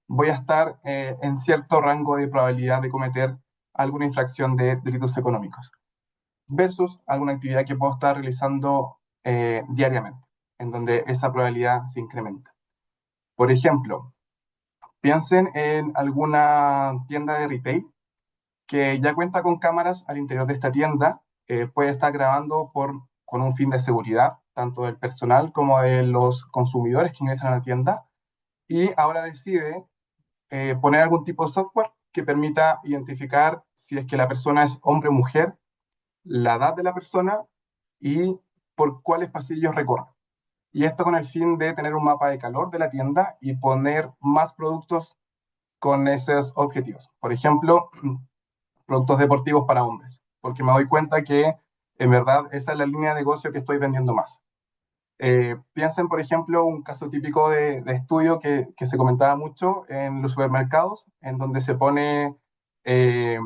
Speaker 4: voy a estar en cierto rango de probabilidad de cometer alguna infracción de delitos económicos, versus alguna actividad que puedo estar realizando diariamente, en donde esa probabilidad se incrementa. Por ejemplo, piensen en alguna tienda de retail que ya cuenta con cámaras al interior de esta tienda, puede estar grabando con un fin de seguridad, tanto del personal como de los consumidores que ingresan a la tienda, y ahora decide poner algún tipo de software que permita identificar si es que la persona es hombre o mujer, la edad de la persona y por cuáles pasillos recorre. Y esto con el fin de tener un mapa de calor de la tienda y poner más productos con esos objetivos. Por ejemplo, productos deportivos para hombres, porque me doy cuenta que en verdad esa es la línea de negocio que estoy vendiendo más. Piensen, por ejemplo, un caso típico de estudio que se comentaba mucho en los supermercados, en donde se pone eh,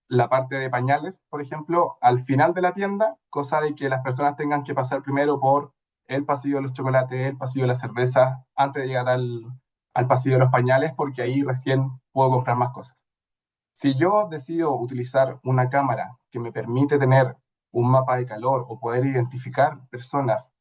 Speaker 4: la parte de pañales, por ejemplo, al final de la tienda, cosa de que las personas tengan que pasar primero por el pasillo de los chocolates, el pasillo de la cerveza, antes de llegar al pasillo de los pañales, porque ahí recién puedo comprar más cosas. Si yo decido utilizar una cámara que me permite tener un mapa de calor o poder identificar personas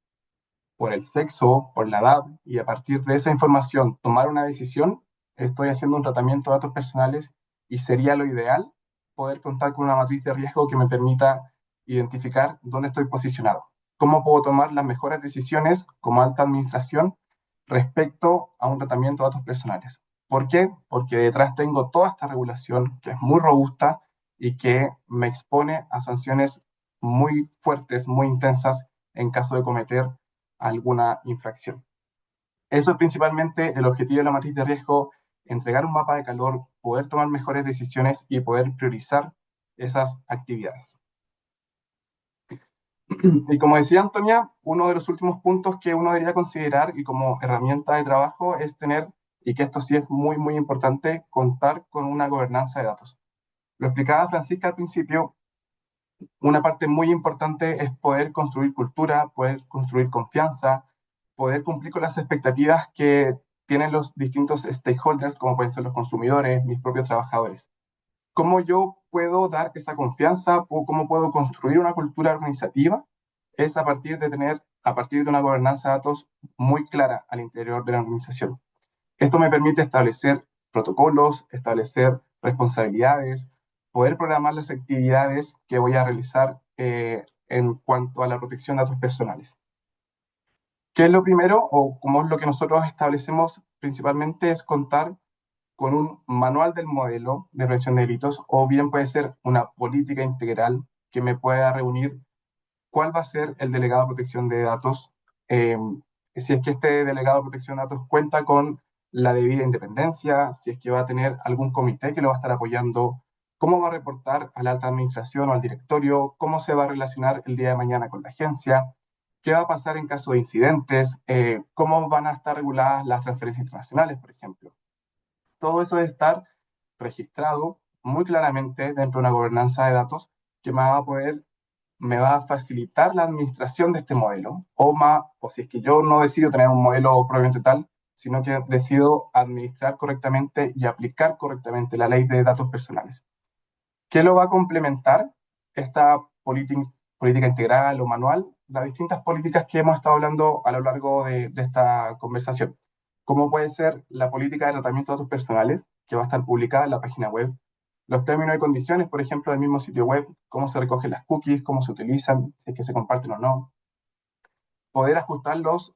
Speaker 4: por el sexo, por la edad, y a partir de esa información tomar una decisión, estoy haciendo un tratamiento de datos personales y sería lo ideal poder contar con una matriz de riesgo que me permita identificar dónde estoy posicionado. Cómo puedo tomar las mejores decisiones como alta administración respecto a un tratamiento de datos personales. ¿Por qué? Porque detrás tengo toda esta regulación que es muy robusta y que me expone a sanciones muy fuertes, muy intensas en caso de cometer alguna infracción. Eso es principalmente el objetivo de la matriz de riesgo, entregar un mapa de calor, poder tomar mejores decisiones y poder priorizar esas actividades. Y como decía Antonia, uno de los últimos puntos que uno debería considerar y como herramienta de trabajo es tener, y que esto sí es muy, muy importante, contar con una gobernanza de datos. Lo explicaba Francisca al principio, una parte muy importante es poder construir cultura, poder construir confianza, poder cumplir con las expectativas que tienen los distintos stakeholders, como pueden ser los consumidores, mis propios trabajadores. ¿Cómo yo puedo dar esa confianza o cómo puedo construir una cultura organizativa? Es a partir de una gobernanza de datos muy clara al interior de la organización. Esto me permite establecer protocolos, establecer responsabilidades, poder programar las actividades que voy a realizar en cuanto a la protección de datos personales. ¿Qué es lo primero o cómo es lo que nosotros establecemos principalmente? Es contar con un manual del modelo de prevención de delitos o bien puede ser una política integral que me pueda reunir cuál va a ser el delegado de protección de datos, si es que este delegado de protección de datos cuenta con la debida independencia, si es que va a tener algún comité que lo va a estar apoyando, cómo va a reportar a la alta administración o al directorio, cómo se va a relacionar el día de mañana con la agencia, qué va a pasar en caso de incidentes, cómo van a estar reguladas las transferencias internacionales, por ejemplo. Todo eso debe estar registrado muy claramente dentro de una gobernanza de datos que me va a facilitar la administración de este modelo, o si es que yo no decido tener un modelo propiamente tal, sino que decido administrar correctamente y aplicar correctamente la ley de datos personales. ¿Qué lo va a complementar? Esta política integral o manual, las distintas políticas que hemos estado hablando a lo largo de esta conversación. Como puede ser la política de tratamiento de datos personales, que va a estar publicada en la página web, los términos y condiciones, por ejemplo, del mismo sitio web, cómo se recogen las cookies, cómo se utilizan, si es que se comparten o no. Poder ajustar los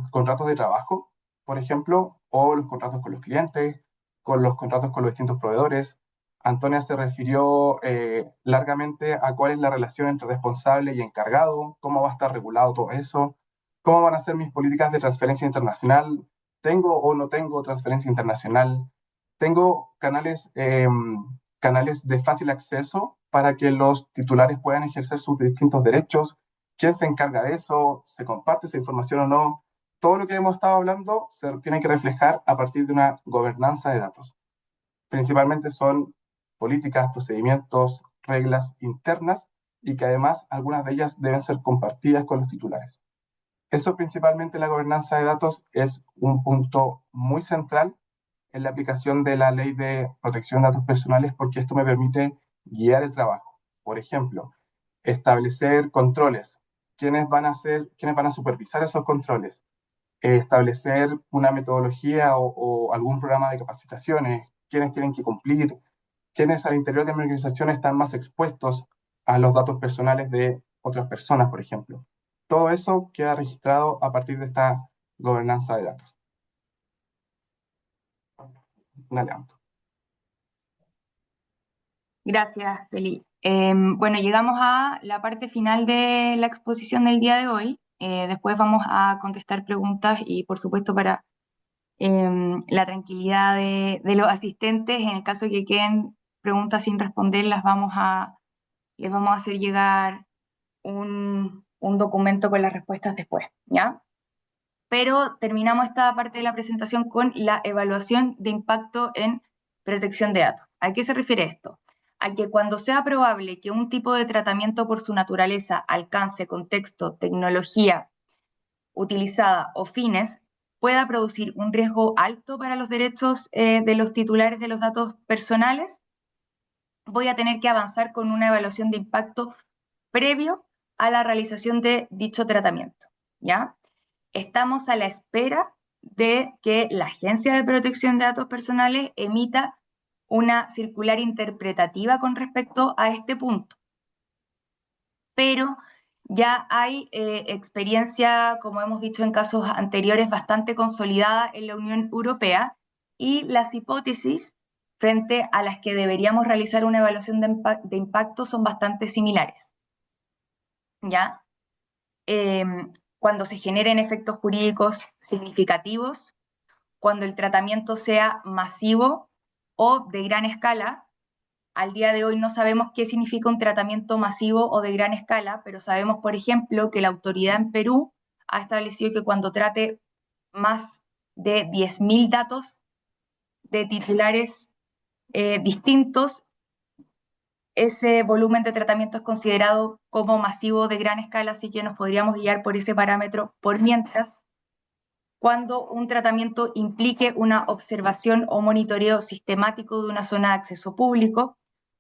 Speaker 4: contratos de trabajo, por ejemplo, o los contratos con los clientes, con los contratos con los distintos proveedores. Antonia se refirió largamente a cuál es la relación entre responsable y encargado, cómo va a estar regulado todo eso, cómo van a ser mis políticas de transferencia internacional, tengo o no tengo transferencia internacional, tengo canales de fácil acceso para que los titulares puedan ejercer sus distintos derechos. ¿Quién se encarga de eso? ¿Se comparte esa información o no? Todo lo que hemos estado hablando se tiene que reflejar a partir de una gobernanza de datos. Principalmente son políticas, procedimientos, reglas internas y que además algunas de ellas deben ser compartidas con los titulares. Eso principalmente la gobernanza de datos es un punto muy central en la aplicación de la ley de protección de datos personales porque esto me permite guiar el trabajo. Por ejemplo, establecer controles. ¿Quiénes van a supervisar esos controles? Establecer una metodología o algún programa de capacitaciones. ¿Quiénes tienen que cumplir? ¿Quiénes al interior de mi organización están más expuestos a los datos personales de otras personas, por ejemplo? Todo eso queda registrado a partir de esta gobernanza de datos. Un adelanto.
Speaker 5: Gracias, Feli. Bueno, llegamos a la parte final de la exposición del día de hoy. Después vamos a contestar preguntas y, por supuesto, para la tranquilidad de los asistentes, en el caso que queden preguntas sin responder, les vamos a hacer llegar un documento con las respuestas después, ¿ya? Pero terminamos esta parte de la presentación con la evaluación de impacto en protección de datos. ¿A qué se refiere esto? A que cuando sea probable que un tipo de tratamiento por su naturaleza, alcance, contexto, tecnología utilizada o fines pueda producir un riesgo alto para los derechos de los titulares de los datos personales, voy a tener que avanzar con una evaluación de impacto previo a la realización de dicho tratamiento, ¿ya? Estamos a la espera de que la Agencia de Protección de Datos Personales emita una circular interpretativa con respecto a este punto. Pero ya hay experiencia, como hemos dicho en casos anteriores, bastante consolidada en la Unión Europea y las hipótesis frente a las que deberíamos realizar una evaluación de impacto son bastante similares. ¿Ya? Cuando se generen efectos jurídicos significativos, cuando el tratamiento sea masivo o de gran escala. Al día de hoy no sabemos qué significa un tratamiento masivo o de gran escala, pero sabemos, por ejemplo, que la autoridad en Perú ha establecido que cuando trate más de 10.000 datos de titulares distintos, ese volumen de tratamiento es considerado como masivo de gran escala, así que nos podríamos guiar por ese parámetro. Por mientras, cuando un tratamiento implique una observación o monitoreo sistemático de una zona de acceso público,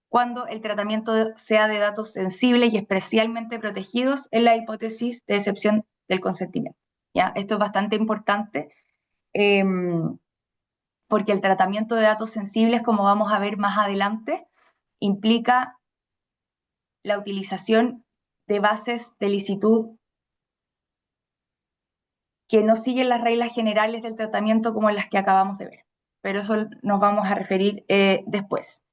Speaker 5: cuando el tratamiento sea de datos sensibles y especialmente protegidos en la hipótesis de excepción del consentimiento. ¿Ya? Esto es bastante importante porque el tratamiento de datos sensibles, como vamos a ver más adelante, implica la utilización de bases de licitud que no siguen las reglas generales del tratamiento como las que acabamos de ver. Pero eso nos vamos a referir después.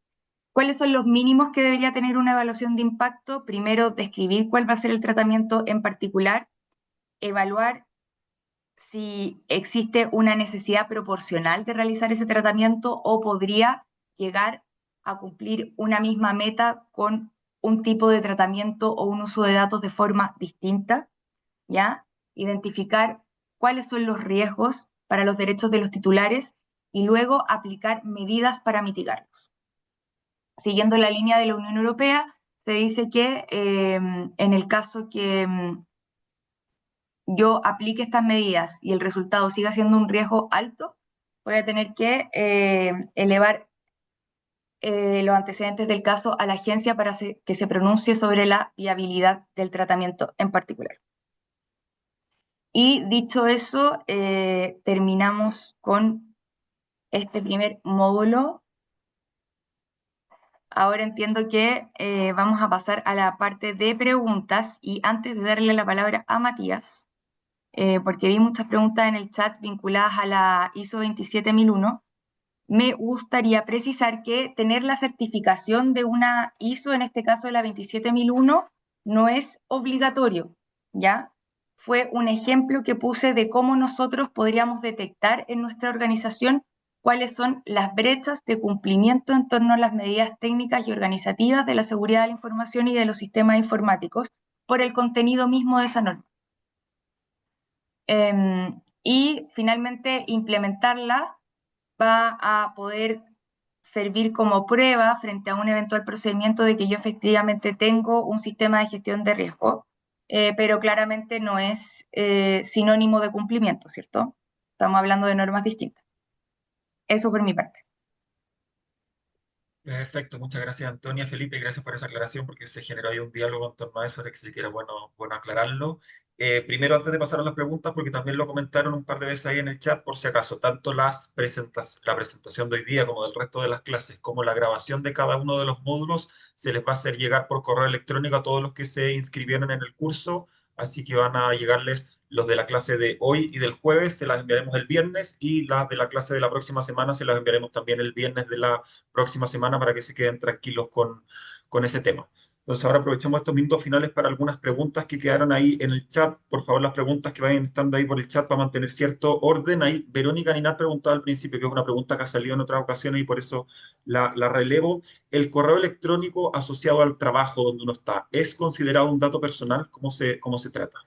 Speaker 5: ¿Cuáles son los mínimos que debería tener una evaluación de impacto? Primero, describir cuál va a ser el tratamiento en particular, evaluar si existe una necesidad proporcional de realizar ese tratamiento o podría llegar a cumplir una misma meta con un tipo de tratamiento o un uso de datos de forma distinta, ¿ya? Identificar cuáles son los riesgos para los derechos de los titulares y luego aplicar medidas para mitigarlos. Siguiendo la línea de la Unión Europea, se dice que en el caso que yo aplique estas medidas y el resultado siga siendo un riesgo alto, voy a tener que elevar los antecedentes del caso a la agencia para que se pronuncie sobre la viabilidad del tratamiento en particular. Y dicho eso, terminamos con este primer módulo. Ahora entiendo que vamos a pasar a la parte de preguntas y antes de darle la palabra a Matías, porque vi muchas preguntas en el chat vinculadas a la ISO 27001, me gustaría precisar que tener la certificación de una ISO, en este caso de la 27001, no es obligatorio, ¿ya? Fue un ejemplo que puse de cómo nosotros podríamos detectar en nuestra organización cuáles son las brechas de cumplimiento en torno a las medidas técnicas y organizativas de la seguridad de la información y de los sistemas informáticos por el contenido mismo de esa norma. Y finalmente implementarla va a poder servir como prueba frente a un eventual procedimiento de que yo efectivamente tengo un sistema de gestión de riesgo, pero claramente no es sinónimo de cumplimiento, ¿cierto? Estamos hablando de normas distintas. Eso por mi parte.
Speaker 1: Perfecto, muchas gracias Antonia, Felipe, gracias por esa aclaración porque se generó ahí un diálogo en torno a eso, de que sí que era bueno aclararlo. Primero, antes de pasar a las preguntas, porque también lo comentaron un par de veces ahí en el chat, por si acaso, tanto la presentación de hoy día como del resto de las clases, como la grabación de cada uno de los módulos, se les va a hacer llegar por correo electrónico a todos los que se inscribieron en el curso, así que van a llegarles los de la clase de hoy y del jueves, se las enviaremos el viernes, y las de la clase de la próxima semana se las enviaremos también el viernes de la próxima semana para que se queden tranquilos con ese tema. Entonces ahora aprovechamos estos minutos finales para algunas preguntas que quedaron ahí en el chat. Por favor, las preguntas que vayan estando ahí por el chat para mantener cierto orden. Ahí Verónica Ninat preguntaba al principio, que es una pregunta que ha salido en otras ocasiones y por eso la relevo. ¿El correo electrónico asociado al trabajo donde uno está es considerado un dato personal? ¿Cómo se trata?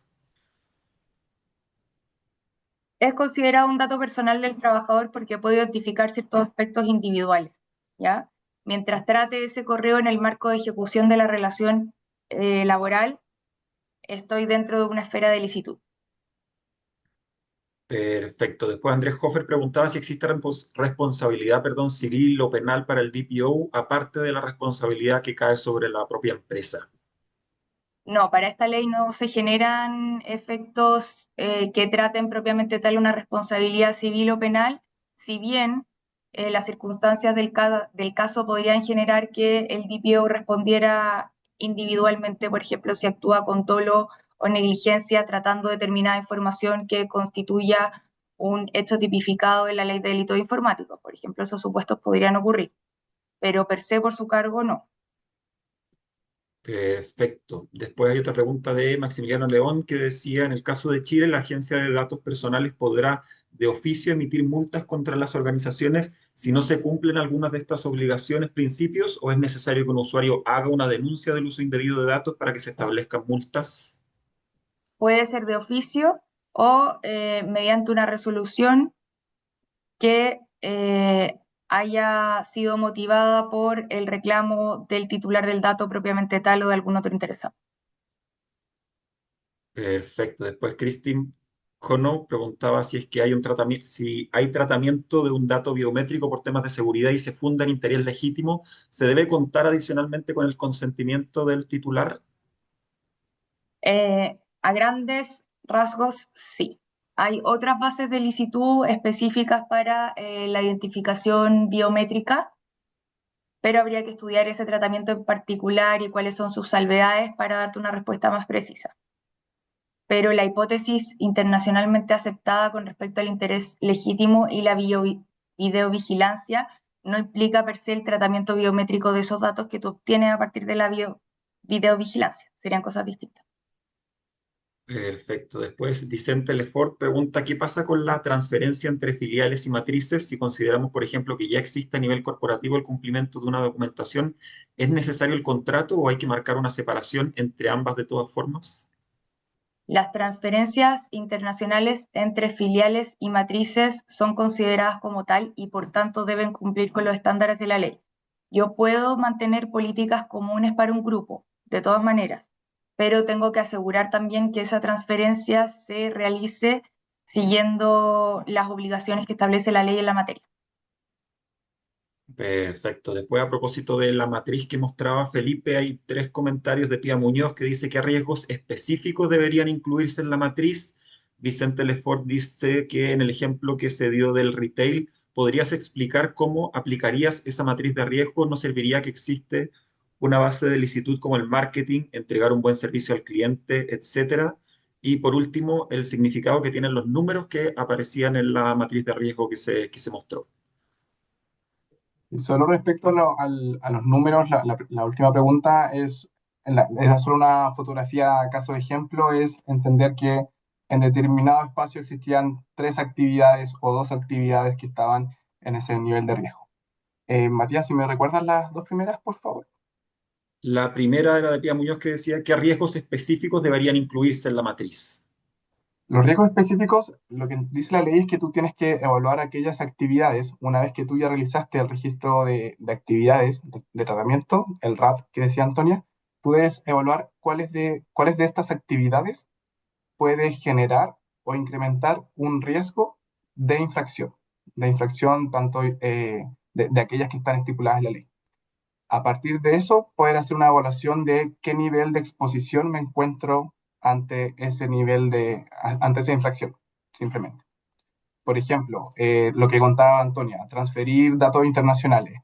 Speaker 5: Es considerado un dato personal del trabajador porque puede identificar ciertos aspectos individuales, ¿ya? Mientras trate ese correo en el marco de ejecución de la relación laboral, estoy dentro de una esfera de licitud.
Speaker 1: Perfecto. Después Andrés Hofer preguntaba si existe responsabilidad, perdón, civil o penal para el DPO, aparte de la responsabilidad que cae sobre la propia empresa.
Speaker 5: No, para esta ley no se generan efectos que traten propiamente tal una responsabilidad civil o penal, si bien las circunstancias del caso podrían generar que el DPO respondiera individualmente, por ejemplo, si actúa con dolo o negligencia tratando determinada información que constituya un hecho tipificado en la ley de delitos informáticos. Por ejemplo, esos supuestos podrían ocurrir, pero per se por su cargo no.
Speaker 1: Perfecto. Después hay otra pregunta de Maximiliano León que decía, en el caso de Chile, la Agencia de Datos Personales podrá de oficio emitir multas contra las organizaciones si no se cumplen algunas de estas obligaciones, principios, o es necesario que un usuario haga una denuncia del uso indebido de datos para que se establezcan multas.
Speaker 5: Puede ser de oficio o mediante una resolución que haya sido motivada por el reclamo del titular del dato propiamente tal o de algún otro interesado.
Speaker 1: Perfecto. Después Christine Cono preguntaba si es que hay un tratamiento, si hay tratamiento de un dato biométrico por temas de seguridad y se funda en interés legítimo, ¿se debe contar adicionalmente con el consentimiento del titular?
Speaker 5: A grandes rasgos, sí. Hay otras bases de licitud específicas para la identificación biométrica, pero habría que estudiar ese tratamiento en particular y cuáles son sus salvedades para darte una respuesta más precisa. Pero la hipótesis internacionalmente aceptada con respecto al interés legítimo y la videovigilancia no implica per se el tratamiento biométrico de esos datos que tú obtienes a partir de la videovigilancia. Serían cosas distintas.
Speaker 1: Perfecto. Después Vicente Lefort pregunta, ¿qué pasa con la transferencia entre filiales y matrices? Si consideramos, por ejemplo, que ya existe a nivel corporativo el cumplimiento de una documentación, ¿es necesario el contrato o hay que marcar una separación entre ambas de todas formas?
Speaker 5: Las transferencias internacionales entre filiales y matrices son consideradas como tal y por tanto deben cumplir con los estándares de la ley. Yo puedo mantener políticas comunes para un grupo, de todas maneras, pero tengo que asegurar también que esa transferencia se realice siguiendo las obligaciones que establece la ley en la materia.
Speaker 1: Perfecto. Después, a propósito de la matriz que mostraba Felipe, hay tres comentarios de Pía Muñoz que dice que riesgos específicos deberían incluirse en la matriz. Vicente Lefort dice que en el ejemplo que se dio del retail, ¿podrías explicar cómo aplicarías esa matriz de riesgo? ¿No serviría que existe una base de licitud como el marketing, entregar un buen servicio al cliente, etcétera? Y por último, el significado que tienen los números que aparecían en la matriz de riesgo que se mostró.
Speaker 4: Y solo respecto a los números, la última pregunta era solo una fotografía, caso de ejemplo, es entender que en determinado espacio existían 3 actividades o 2 actividades que estaban en ese nivel de riesgo. Matías, si me recuerdas las 2 primeras, por favor.
Speaker 1: La primera era de Pía Muñoz que decía qué riesgos específicos deberían incluirse en la matriz.
Speaker 4: Los riesgos específicos, lo que dice la ley es que tú tienes que evaluar aquellas actividades, una vez que tú ya realizaste el registro de actividades de tratamiento, el RAT que decía Antonia, tú debes evaluar cuáles de estas actividades puede generar o incrementar un riesgo de infracción tanto de aquellas que están estipuladas en la ley. A partir de eso, poder hacer una evaluación de qué nivel de exposición me encuentro ante ese ante esa infracción, simplemente. Por ejemplo, lo que contaba Antonia, transferir datos internacionales,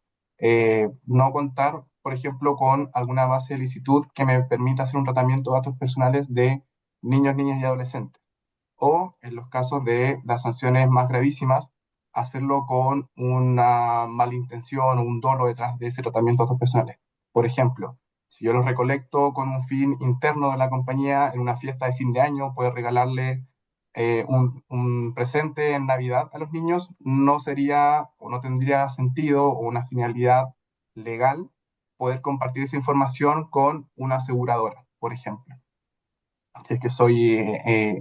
Speaker 4: no contar, por ejemplo, con alguna base de licitud que me permita hacer un tratamiento de datos personales de niños, niñas y adolescentes. O, en los casos de las sanciones más gravísimas, hacerlo con una mala intención o un dolo detrás de ese tratamiento de datos personales. Por ejemplo, si yo los recolecto con un fin interno de la compañía en una fiesta de fin de año, poder regalarle un presente en Navidad a los niños, no sería o no tendría sentido o una finalidad legal poder compartir esa información con una aseguradora, por ejemplo. Si es que soy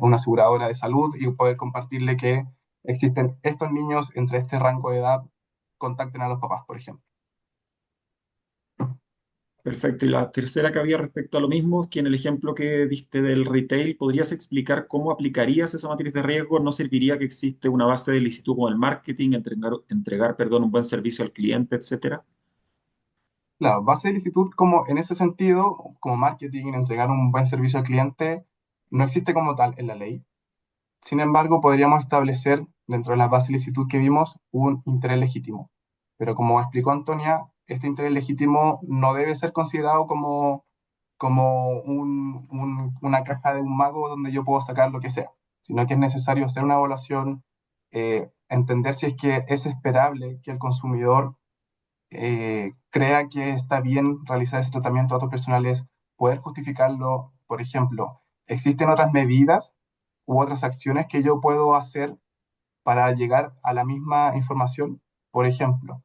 Speaker 4: una aseguradora de salud y poder compartirle que existen estos niños entre este rango de edad, contacten a los papás, por ejemplo.
Speaker 1: Perfecto. Y la tercera que había respecto a lo mismo es que en el ejemplo que diste del retail, ¿podrías explicar cómo aplicarías esa matriz de riesgo? ¿No serviría que existe una base de licitud como el marketing, entregar, un buen servicio al cliente, etcétera?
Speaker 4: Claro, base de licitud como en ese sentido, como marketing, entregar un buen servicio al cliente, no existe como tal en la ley. Sin embargo, podríamos establecer dentro de la base de licitud que vimos un interés legítimo. Pero como explicó Antonia, este interés legítimo no debe ser considerado como una caja de un mago donde yo puedo sacar lo que sea, sino que es necesario hacer una evaluación, entender si es que es esperable que el consumidor crea que está bien realizar ese tratamiento de datos personales, poder justificarlo. Por ejemplo, ¿existen otras medidas u otras acciones que yo puedo hacer para llegar a la misma información? Por ejemplo,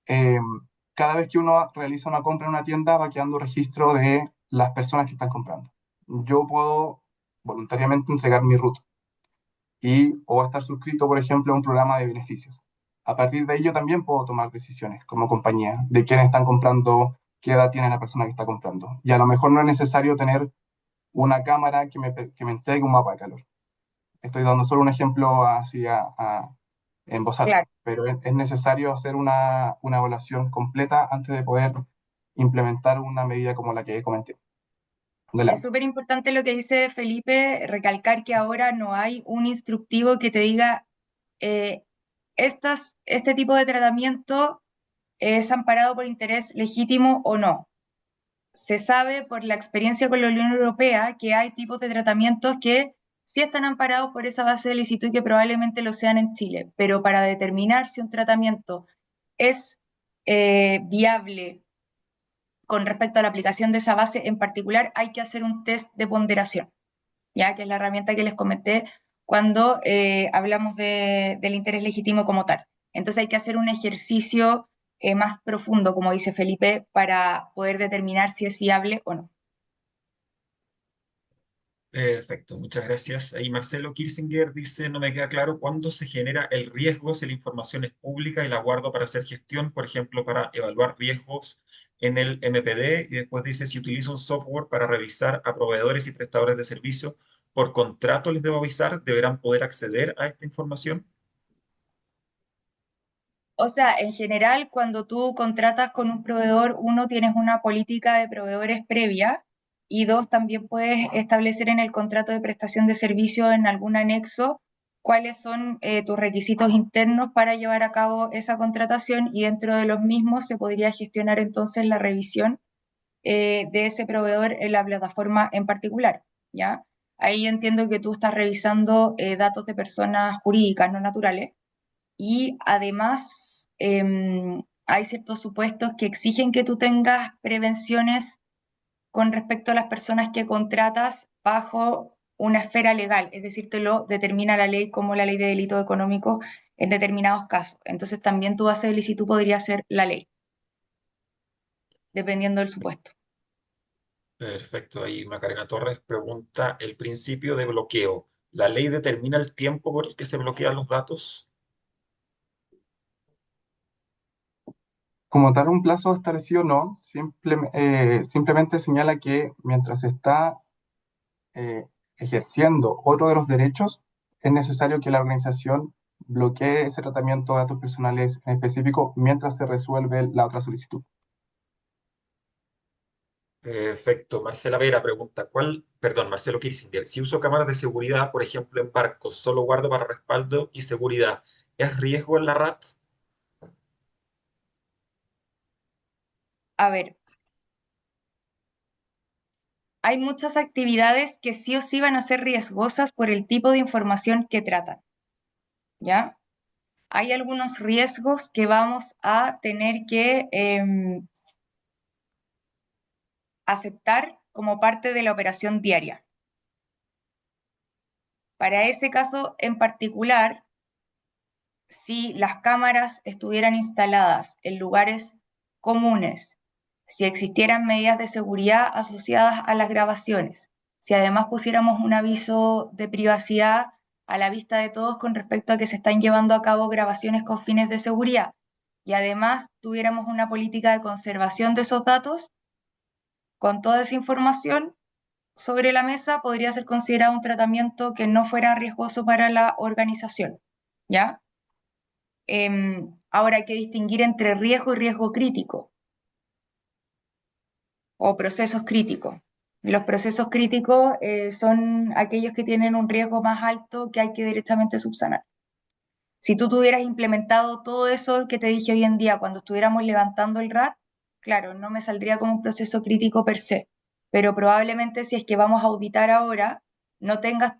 Speaker 4: eh, cada vez que uno realiza una compra en una tienda va quedando registro de las personas que están comprando. Yo puedo voluntariamente entregar mi root o estar suscrito, por ejemplo, a un programa de beneficios. A partir de ahí yo también puedo tomar decisiones como compañía de quiénes están comprando, qué edad tiene la persona que está comprando. Y a lo mejor no es necesario tener una cámara que me entregue un mapa de calor. Estoy dando solo un ejemplo así en voz alta,
Speaker 5: Claro.
Speaker 4: pero es necesario hacer una evaluación completa antes de poder implementar una medida como la que comenté.
Speaker 5: Es
Speaker 4: Adelante.
Speaker 5: súper importante lo que dice Felipe, recalcar que ahora no hay un instructivo que te diga eh, este tipo de tratamiento es amparado por interés legítimo o no. Se sabe por la experiencia con la Unión Europea que hay tipos de tratamientos que sí están amparados por esa base de licitud y que probablemente lo sean en Chile, pero para determinar si un tratamiento es viable con respecto a la aplicación de esa base en particular, hay que hacer un test de ponderación, ya que es la herramienta que les comenté cuando hablamos del interés legítimo como tal. Entonces hay que hacer un ejercicio más profundo, como dice Felipe, para poder determinar si es viable o no.
Speaker 1: Perfecto, muchas gracias. Ahí Marcelo Kirsinger dice, no me queda claro cuándo se genera el riesgo si la información es pública y la guardo para hacer gestión, por ejemplo, para evaluar riesgos en el MPD. Y después dice, si utilizo un software para revisar a proveedores y prestadores de servicios, por contrato les debo avisar, deberán poder acceder a esta información.
Speaker 5: O sea, en general, cuando tú contratas con un proveedor, uno, tienes una política de proveedores previa y dos, también puedes establecer en el contrato de prestación de servicio en algún anexo cuáles son tus requisitos internos para llevar a cabo esa contratación y dentro de los mismos se podría gestionar entonces la revisión de ese proveedor en la plataforma en particular, ¿ya? Ahí yo entiendo que tú estás revisando datos de personas jurídicas, no naturales y además hay ciertos supuestos que exigen que tú tengas prevenciones con respecto a las personas que contratas bajo una esfera legal, es decir, te lo determina la ley como la ley de delito económico en determinados casos. Entonces también tu base de licitud podría ser la ley, dependiendo del supuesto.
Speaker 1: Perfecto, ahí Macarena Torres pregunta, el principio de bloqueo. ¿La ley determina el tiempo por el que se bloquean los datos?
Speaker 4: Como tal, un plazo establecido no, simplemente señala que mientras se está eh, ejerciendo otro de los derechos, es necesario que la organización bloquee ese tratamiento de datos personales en específico mientras se resuelve la otra solicitud.
Speaker 1: Perfecto. Marcela Vera pregunta, perdón, Marcelo Kirsinger, si uso cámaras de seguridad, por ejemplo, en barcos, solo guardo para respaldo y seguridad, ¿es riesgo en la RAT?
Speaker 5: A ver, hay muchas actividades que sí o sí van a ser riesgosas por el tipo de información que tratan, ¿ya? Hay algunos riesgos que vamos a tener que aceptar como parte de la operación diaria. Para ese caso en particular, si las cámaras estuvieran instaladas en lugares comunes, si existieran medidas de seguridad asociadas a las grabaciones, si además pusiéramos un aviso de privacidad a la vista de todos con respecto a que se están llevando a cabo grabaciones con fines de seguridad, y además tuviéramos una política de conservación de esos datos, con toda esa información sobre la mesa podría ser considerado un tratamiento que no fuera riesgoso para la organización, ¿ya? Ahora hay que distinguir entre riesgo y riesgo crítico o procesos críticos. Los procesos críticos son aquellos que tienen un riesgo más alto que hay que directamente subsanar. Si tú tuvieras implementado todo eso que te dije hoy en día cuando estuviéramos levantando el RAT, claro, no me saldría como un proceso crítico per se, pero probablemente si es que vamos a auditar ahora, no tengas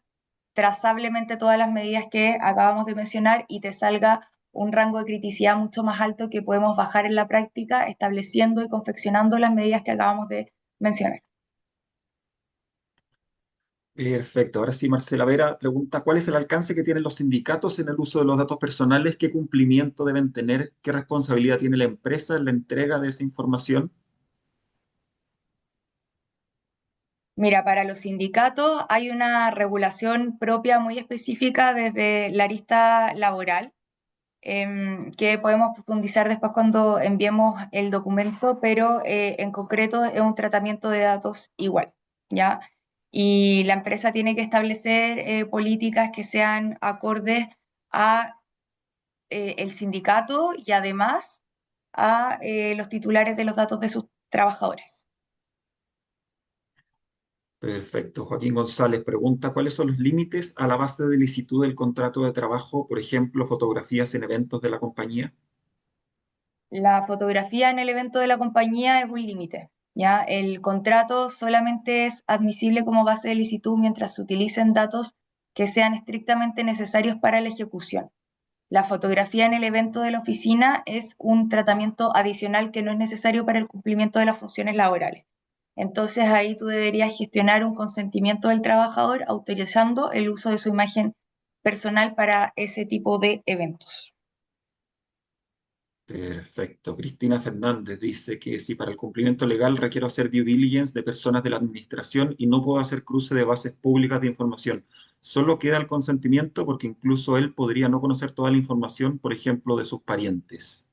Speaker 5: trazablemente todas las medidas que acabamos de mencionar y te salga un rango de criticidad mucho más alto que podemos bajar en la práctica estableciendo y confeccionando las medidas que acabamos de mencionar.
Speaker 1: Perfecto. Ahora sí, Marcela Vera pregunta, ¿cuál es el alcance que tienen los sindicatos en el uso de los datos personales? ¿Qué cumplimiento deben tener? ¿Qué responsabilidad tiene la empresa en la entrega de esa información?
Speaker 5: Mira, para los sindicatos hay una regulación propia muy específica desde la arista laboral, que podemos profundizar después cuando enviemos el documento, pero en concreto es un tratamiento de datos igual, ¿ya? Y la empresa tiene que establecer políticas que sean acordes a el sindicato y además a los titulares de los datos de sus trabajadores.
Speaker 1: Perfecto. Joaquín González pregunta, ¿cuáles son los límites a la base de licitud del contrato de trabajo, por ejemplo, fotografías en eventos de la compañía?
Speaker 5: La fotografía en el evento de la compañía es un límite, ¿ya? El contrato solamente es admisible como base de licitud mientras se utilicen datos que sean estrictamente necesarios para la ejecución. La fotografía en el evento de la oficina es un tratamiento adicional que no es necesario para el cumplimiento de las funciones laborales. Entonces ahí tú deberías gestionar un consentimiento del trabajador autorizando el uso de su imagen personal para ese tipo de eventos.
Speaker 1: Perfecto. Cristina Fernández dice que si para el cumplimiento legal requiero hacer due diligence de personas de la administración y no puedo hacer cruce de bases públicas de información, solo queda el consentimiento porque incluso él podría no conocer toda la información, por ejemplo, de sus parientes.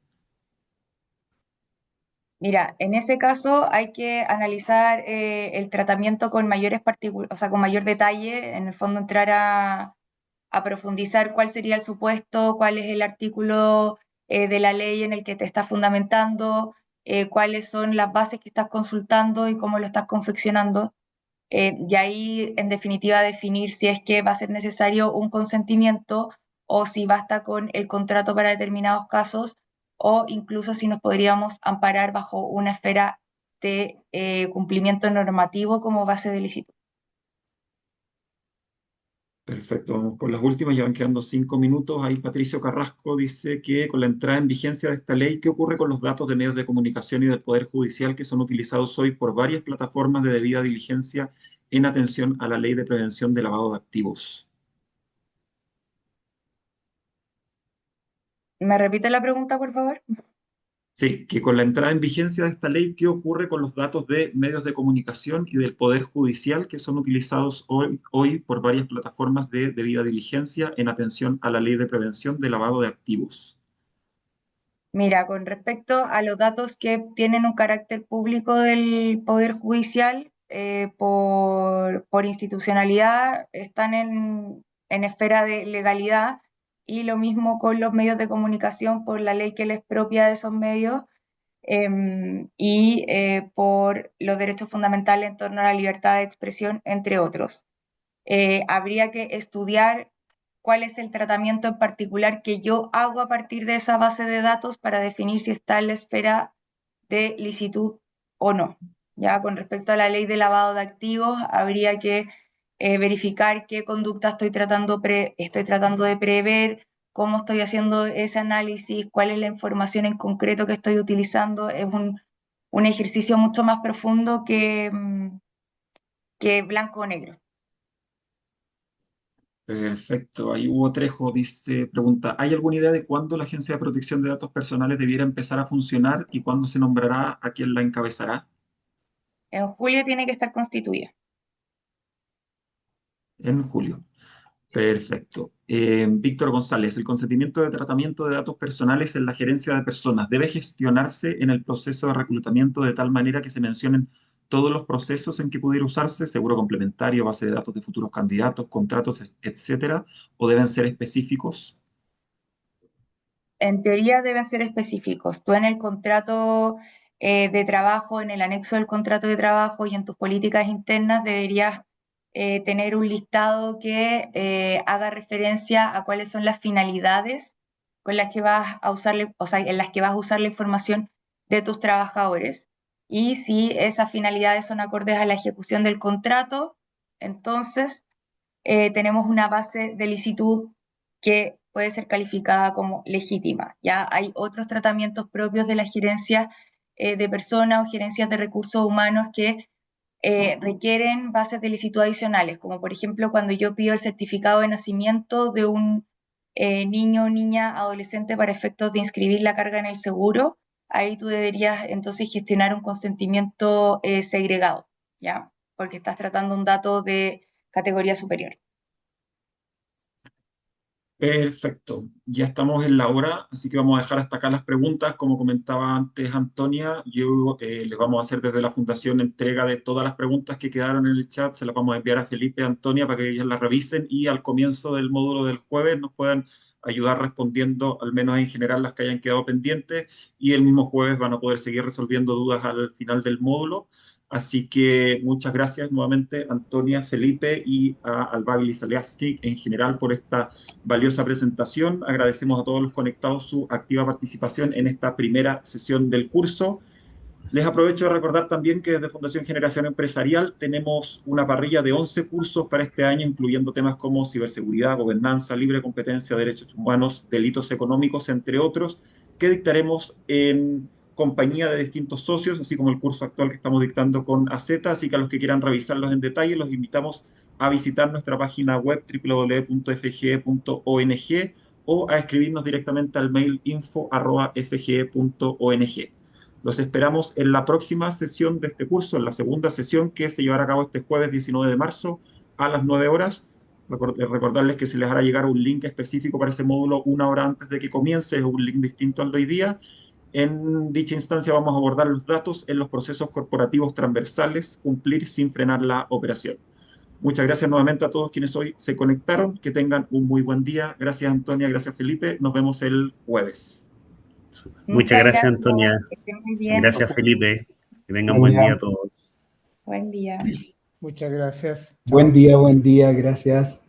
Speaker 5: Mira, en ese caso hay que analizar el tratamiento con o sea, con mayor detalle, en el fondo entrar a profundizar cuál sería el supuesto, cuál es el artículo de la ley en el que te estás fundamentando, cuáles son las bases que estás consultando y cómo lo estás confeccionando. Y ahí, en definitiva, definir si es que va a ser necesario un consentimiento o si basta con el contrato para determinados casos o incluso si nos podríamos amparar bajo una esfera de cumplimiento normativo como base de licitud.
Speaker 1: Perfecto, vamos por las últimas, ya van quedando 5 minutos. Ahí Patricio Carrasco dice que con la entrada en vigencia de esta ley, ¿qué ocurre con los datos de medios de comunicación y del Poder Judicial que son utilizados hoy por varias plataformas de debida diligencia en atención a la ley de prevención de lavado de activos?
Speaker 5: ¿Me repite la pregunta, por favor?
Speaker 1: Sí, que con la entrada en vigencia de esta ley, ¿qué ocurre con los datos de medios de comunicación y del Poder Judicial que son utilizados hoy por varias plataformas de debida diligencia en atención a la ley de prevención de lavado de activos?
Speaker 5: Mira, con respecto a los datos que tienen un carácter público del Poder Judicial, por institucionalidad, están en esfera de legalidad y lo mismo con los medios de comunicación por la ley que les propia de esos medios y por los derechos fundamentales en torno a la libertad de expresión, entre otros. Habría que estudiar cuál es el tratamiento en particular que yo hago a partir de esa base de datos para definir si está en la esfera de licitud o no. Ya con respecto a la ley de lavado de activos, habría que verificar qué conducta estoy tratando de prever, cómo estoy haciendo ese análisis, cuál es la información en concreto que estoy utilizando. Es un ejercicio mucho más profundo que blanco o negro.
Speaker 1: Perfecto. Ahí Hugo Trejo dice, pregunta, ¿hay alguna idea de cuándo la Agencia de Protección de Datos Personales debiera empezar a funcionar y cuándo se nombrará a quien la encabezará?
Speaker 5: En julio tiene que estar constituida.
Speaker 1: En julio. Perfecto. Víctor González, el consentimiento de tratamiento de datos personales en la gerencia de personas debe gestionarse en el proceso de reclutamiento de tal manera que se mencionen todos los procesos en que pudiera usarse, seguro complementario, base de datos de futuros candidatos, contratos, etcétera, o deben ser específicos.
Speaker 5: En teoría deben ser específicos. Tú en el contrato de trabajo, en el anexo del contrato de trabajo y en tus políticas internas deberías tener un listado que haga referencia a cuáles son las finalidades con las que vas a usar, o sea, en las que vas a usar la información de tus trabajadores. Y si esas finalidades son acordes a la ejecución del contrato, entonces tenemos una base de licitud que puede ser calificada como legítima. Ya hay otros tratamientos propios de la gerencia de personas o gerencias de recursos humanos que requieren bases de licitud adicionales, como por ejemplo cuando yo pido el certificado de nacimiento de un niño o niña adolescente para efectos de inscribir la carga en el seguro, ahí tú deberías entonces gestionar un consentimiento segregado, ¿ya? Porque estás tratando un dato de categoría superior.
Speaker 1: Perfecto, ya estamos en la hora, así que vamos a dejar hasta acá las preguntas. Como comentaba antes Antonia, yo les vamos a hacer desde la Fundación entrega de todas las preguntas que quedaron en el chat, se las vamos a enviar a Felipe y Antonia para que ellos las revisen y al comienzo del módulo del jueves nos puedan ayudar respondiendo, al menos en general, las que hayan quedado pendientes y el mismo jueves van a poder seguir resolviendo dudas al final del módulo. Así que muchas gracias nuevamente, Antonia, Felipe y a Albagli Saliastic en general por esta valiosa presentación. Agradecemos a todos los conectados su activa participación en esta primera sesión del curso. Les aprovecho de recordar también que desde Fundación Generación Empresarial tenemos una parrilla de 11 cursos para este año, incluyendo temas como ciberseguridad, gobernanza, libre competencia, derechos humanos, delitos económicos, entre otros, que dictaremos en compañía de distintos socios, así como el curso actual que estamos dictando con AZ, así que a los que quieran revisarlos en detalle los invitamos a visitar nuestra página web www.fge.ong o a escribirnos directamente al mail info@fge.ong. Los esperamos en la próxima sesión de este curso, en la segunda sesión que se llevará a cabo este jueves 19 de marzo a las 9 horas. Recordarles que se les hará llegar un link específico para ese módulo una hora antes de que comience, es un link distinto al de hoy día. En dicha instancia vamos a abordar los datos en los procesos corporativos transversales, cumplir sin frenar la operación. Muchas gracias nuevamente a todos quienes hoy se conectaron. Que tengan un muy buen día. Gracias, Antonia. Gracias, Felipe. Nos vemos el jueves.
Speaker 6: Muchas gracias, Antonia.
Speaker 5: Que estén muy bien.
Speaker 6: Gracias, Felipe. Que tengan
Speaker 4: Buen
Speaker 6: buen
Speaker 4: día.
Speaker 6: día a todos.
Speaker 5: Buen día.
Speaker 7: Muchas gracias.
Speaker 8: Buen día, gracias.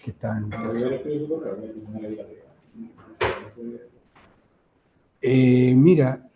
Speaker 8: ¿Qué tal? Mira,